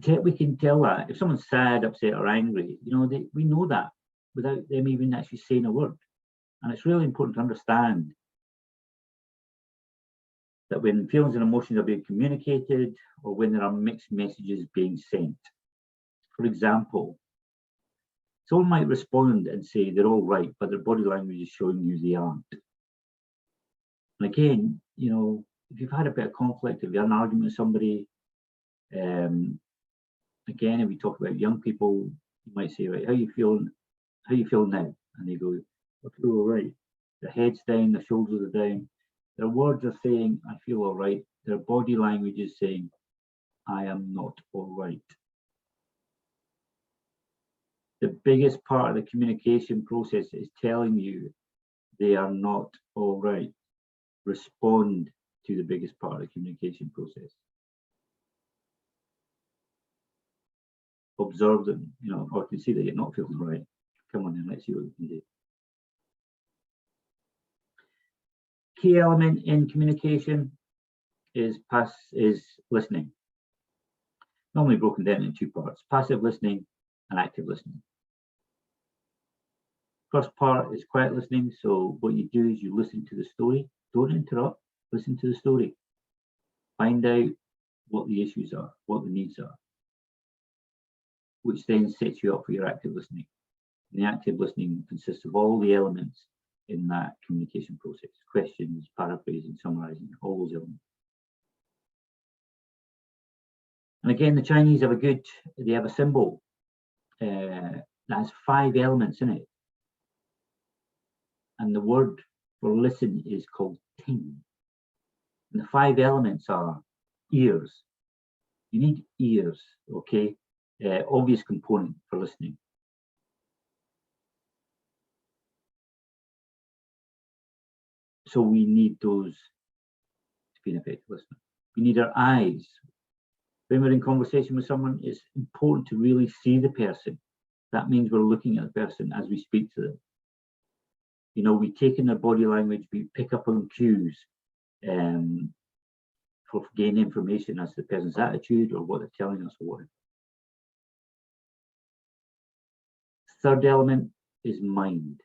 tell that if someone's sad, upset, or angry, you know, we know that without them even actually saying a word. And it's really important to understand that when feelings and emotions are being communicated, or when there are mixed messages being sent. For example, someone might respond and say they're all right, but their body language is showing you they aren't. And again, you know, if you've had a bit of conflict, if you had an argument with somebody, again, if we talk about young people, you might say, right, how you feeling? How you feel now? And they go, I feel all right. Their head's down, their shoulders are down. Their words are saying, I feel all right. Their body language is saying, I am not all right. The biggest part of the communication process is telling you they are not all right. Respond to the biggest part of the communication process. Observe them, you know, or can see that you're not feeling right. Come on then, let's see what we can do. Key element in communication is listening. Normally broken down into two parts: passive listening and active listening. First part is quiet listening. So what you do is you listen to the story. Don't interrupt. Listen to the story. Find out what the issues are, what the needs are, which then sets you up for your active listening. And the active listening consists of all the elements in that communication process: questions, paraphrasing, summarizing, all those elements. And again, the Chinese have a symbol that has 5 elements in it. And the word for listen is called ting. And the 5 elements are ears. You need ears, okay? Obvious component for listening. So we need those to be an effective listener. We need our eyes. When we're in conversation with someone, it's important to really see the person. That means we're looking at the person as we speak to them. You know, we take in their body language, we pick up on cues for gaining information as to the person's attitude or what they're telling us or what. Third element is mind.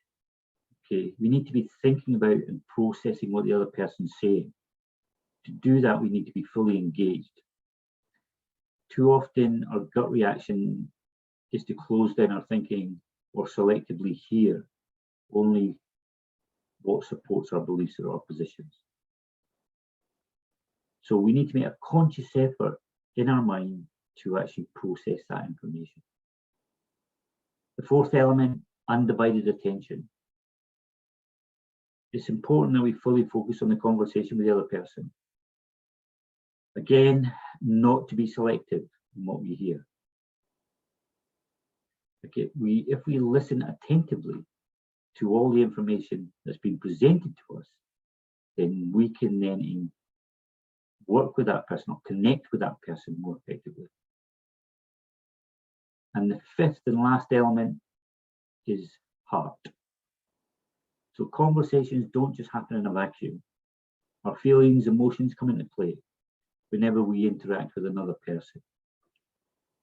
Okay, we need to be thinking about and processing what the other person's saying. To do that, we need to be fully engaged. Too often our gut reaction is to close down our thinking or selectively hear only what supports our beliefs or our positions. So we need to make a conscious effort in our mind to actually process that information. The fourth element, undivided attention. It's important that we fully focus on the conversation with the other person. Again, not to be selective in what we hear. Okay, if we listen attentively to all the information that's been presented to us, then we can then work with that person or connect with that person more effectively. And the fifth and last element is heart. So conversations don't just happen in a vacuum. Our feelings, emotions come into play whenever we interact with another person.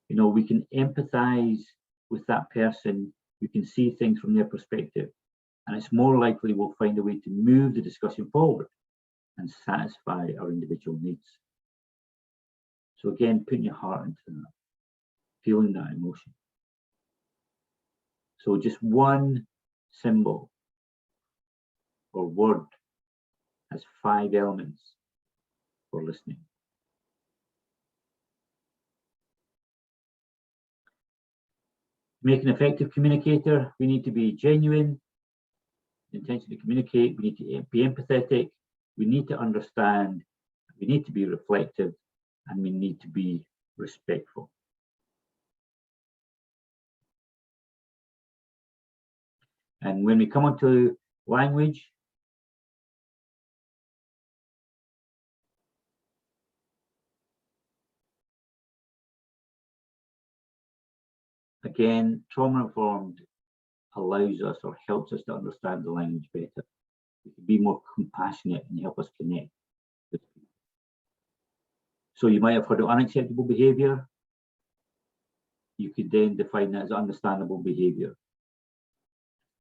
You know, we can empathize with that person, we can see things from their perspective, and it's more likely we'll find a way to move the discussion forward and satisfy our individual needs. So again, putting your heart into that, feeling that emotion. So just one symbol or word has 5 elements for listening. To make an effective communicator, we need to be genuine, intention to communicate, we need to be empathetic, we need to understand, we need to be reflective, and we need to be respectful. And when we come onto language, again, trauma-informed allows us or helps us to understand the language better. We can be more compassionate and help us connect with people. So you might have heard of unacceptable behaviour. You could then define that as understandable behaviour,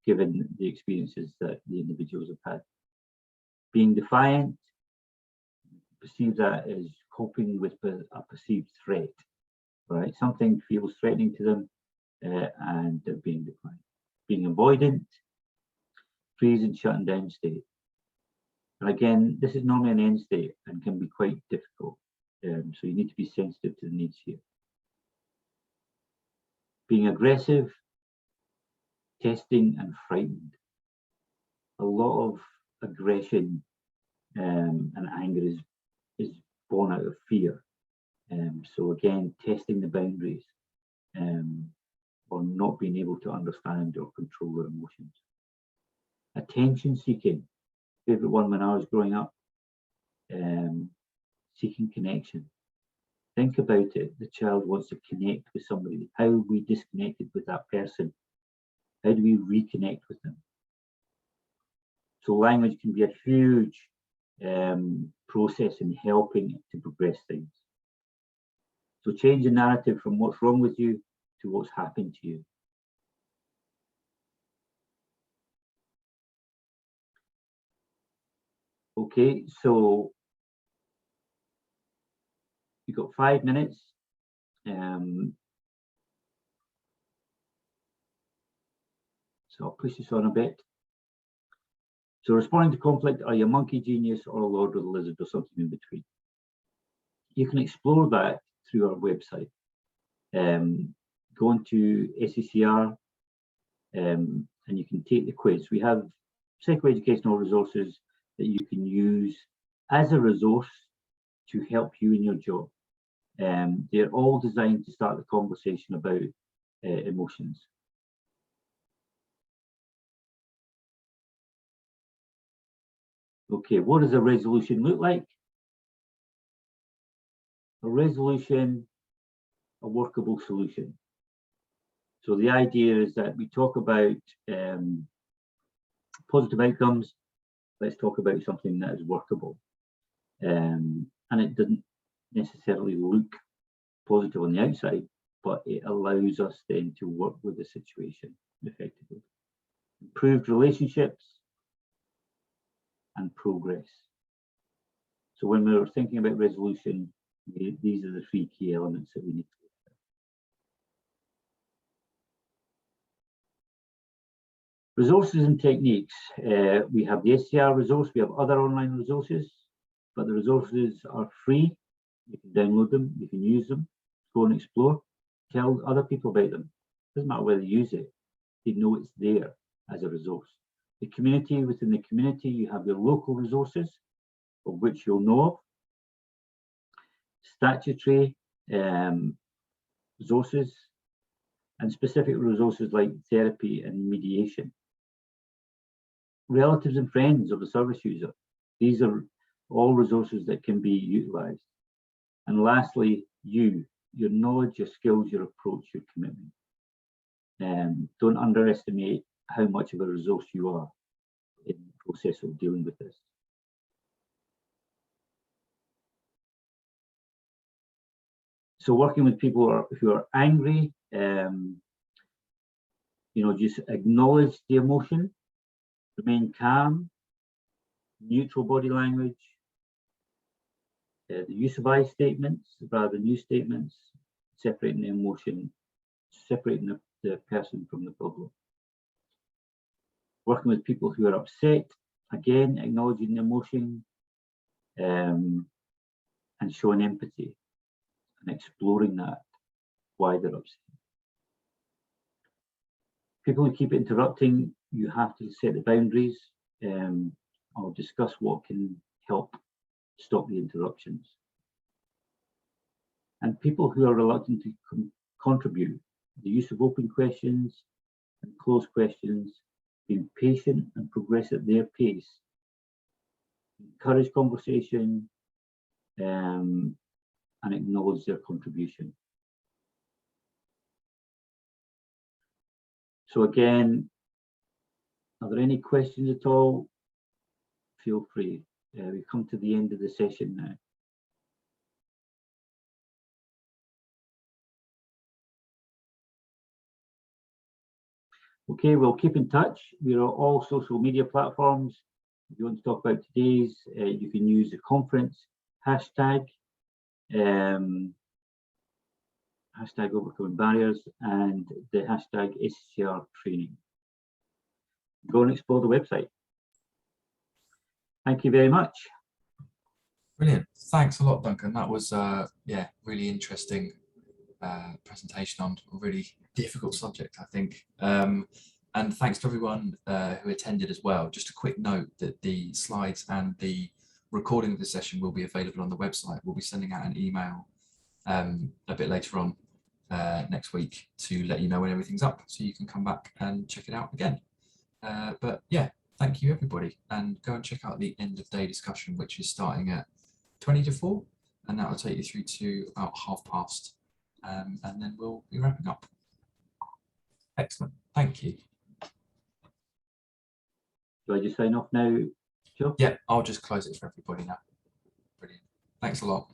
given the experiences that the individuals have had. Being defiant, perceive that as coping with a perceived threat, right? Something feels threatening to them and they're being defiant. Being avoidant, freeze and shutting down state. And again, this is normally an end state and can be quite difficult. So you need to be sensitive to the needs here. Being aggressive, testing and frightened. A lot of aggression and anger is born out of fear. So again, testing the boundaries or not being able to understand or control their emotions. Attention seeking, favorite one when I was growing up, seeking connection. Think about it, the child wants to connect with somebody. How are we disconnected with that person? How do we reconnect with them? So language can be a huge process in helping to progress things. So change the narrative from what's wrong with you to what's happened to you. Okay, so you've got 5 minutes. So I'll push this on a bit. So responding to conflict, are you a monkey genius or a lord of the lizard or something in between? You can explore that through our website. Go onto SECR and you can take the quiz. We have psychoeducational resources that you can use as a resource to help you in your job. They're all designed to start the conversation about emotions. Okay, what does a resolution look like? A resolution, a workable solution. So the idea is that we talk about positive outcomes. Let's talk about something that is workable. And it doesn't necessarily look positive on the outside, but it allows us then to work with the situation effectively. Improved relationships and progress. So when we're thinking about resolution, These are the three key elements that we need to look at. Resources and techniques. We have the SCR resource, we have other online resources, but the resources are free. You can download them, you can use them, go and explore, tell other people about them. Doesn't matter whether you use it, they know it's there as a resource. The community, within the community, you have your local resources, of which you'll know of. Statutory resources, and specific resources like therapy and mediation. Relatives and friends of the service user. These are all resources that can be utilised. And lastly, your knowledge, your skills, your approach, your commitment. Don't underestimate how much of a resource you are in the process of dealing with this. So working with people who are angry, just acknowledge the emotion, remain calm, neutral body language, the use of I statements rather than you statements, separating the emotion, separating the person from the problem. Working with people who are upset, again, acknowledging the emotion and showing empathy and exploring that, why they're upset. People who keep interrupting, you have to set the boundaries. I'll discuss what can help stop the interruptions. And people who are reluctant to contribute, the use of open questions and closed questions, being patient and progress at their pace, encourage conversation, and acknowledge their contribution. So again, are there any questions at all? Feel free. We've come to the end of the session now. Okay, we'll keep in touch. We're on all social media platforms. If you want to talk about today's, you can use the conference hashtag, hashtag overcoming barriers, and the hashtag SCR training. Go and explore the website. Thank you very much. Brilliant. Thanks a lot, Duncan. That was really interesting presentation on a really difficult subject, I think. And thanks to everyone who attended as well. Just a quick note that the slides and the recording of the session will be available on the website. We'll be sending out an email a bit later on next week to let you know when everything's up, so you can come back and check it out again. But yeah, thank you everybody, and go and check out the end of day discussion, which is starting at 20 to 4, and that will take you through to about past, and then we'll be wrapping up. Excellent, thank you. Do I just sign off now, Joe? Yeah, I'll just close it for everybody now. Brilliant. Thanks a lot.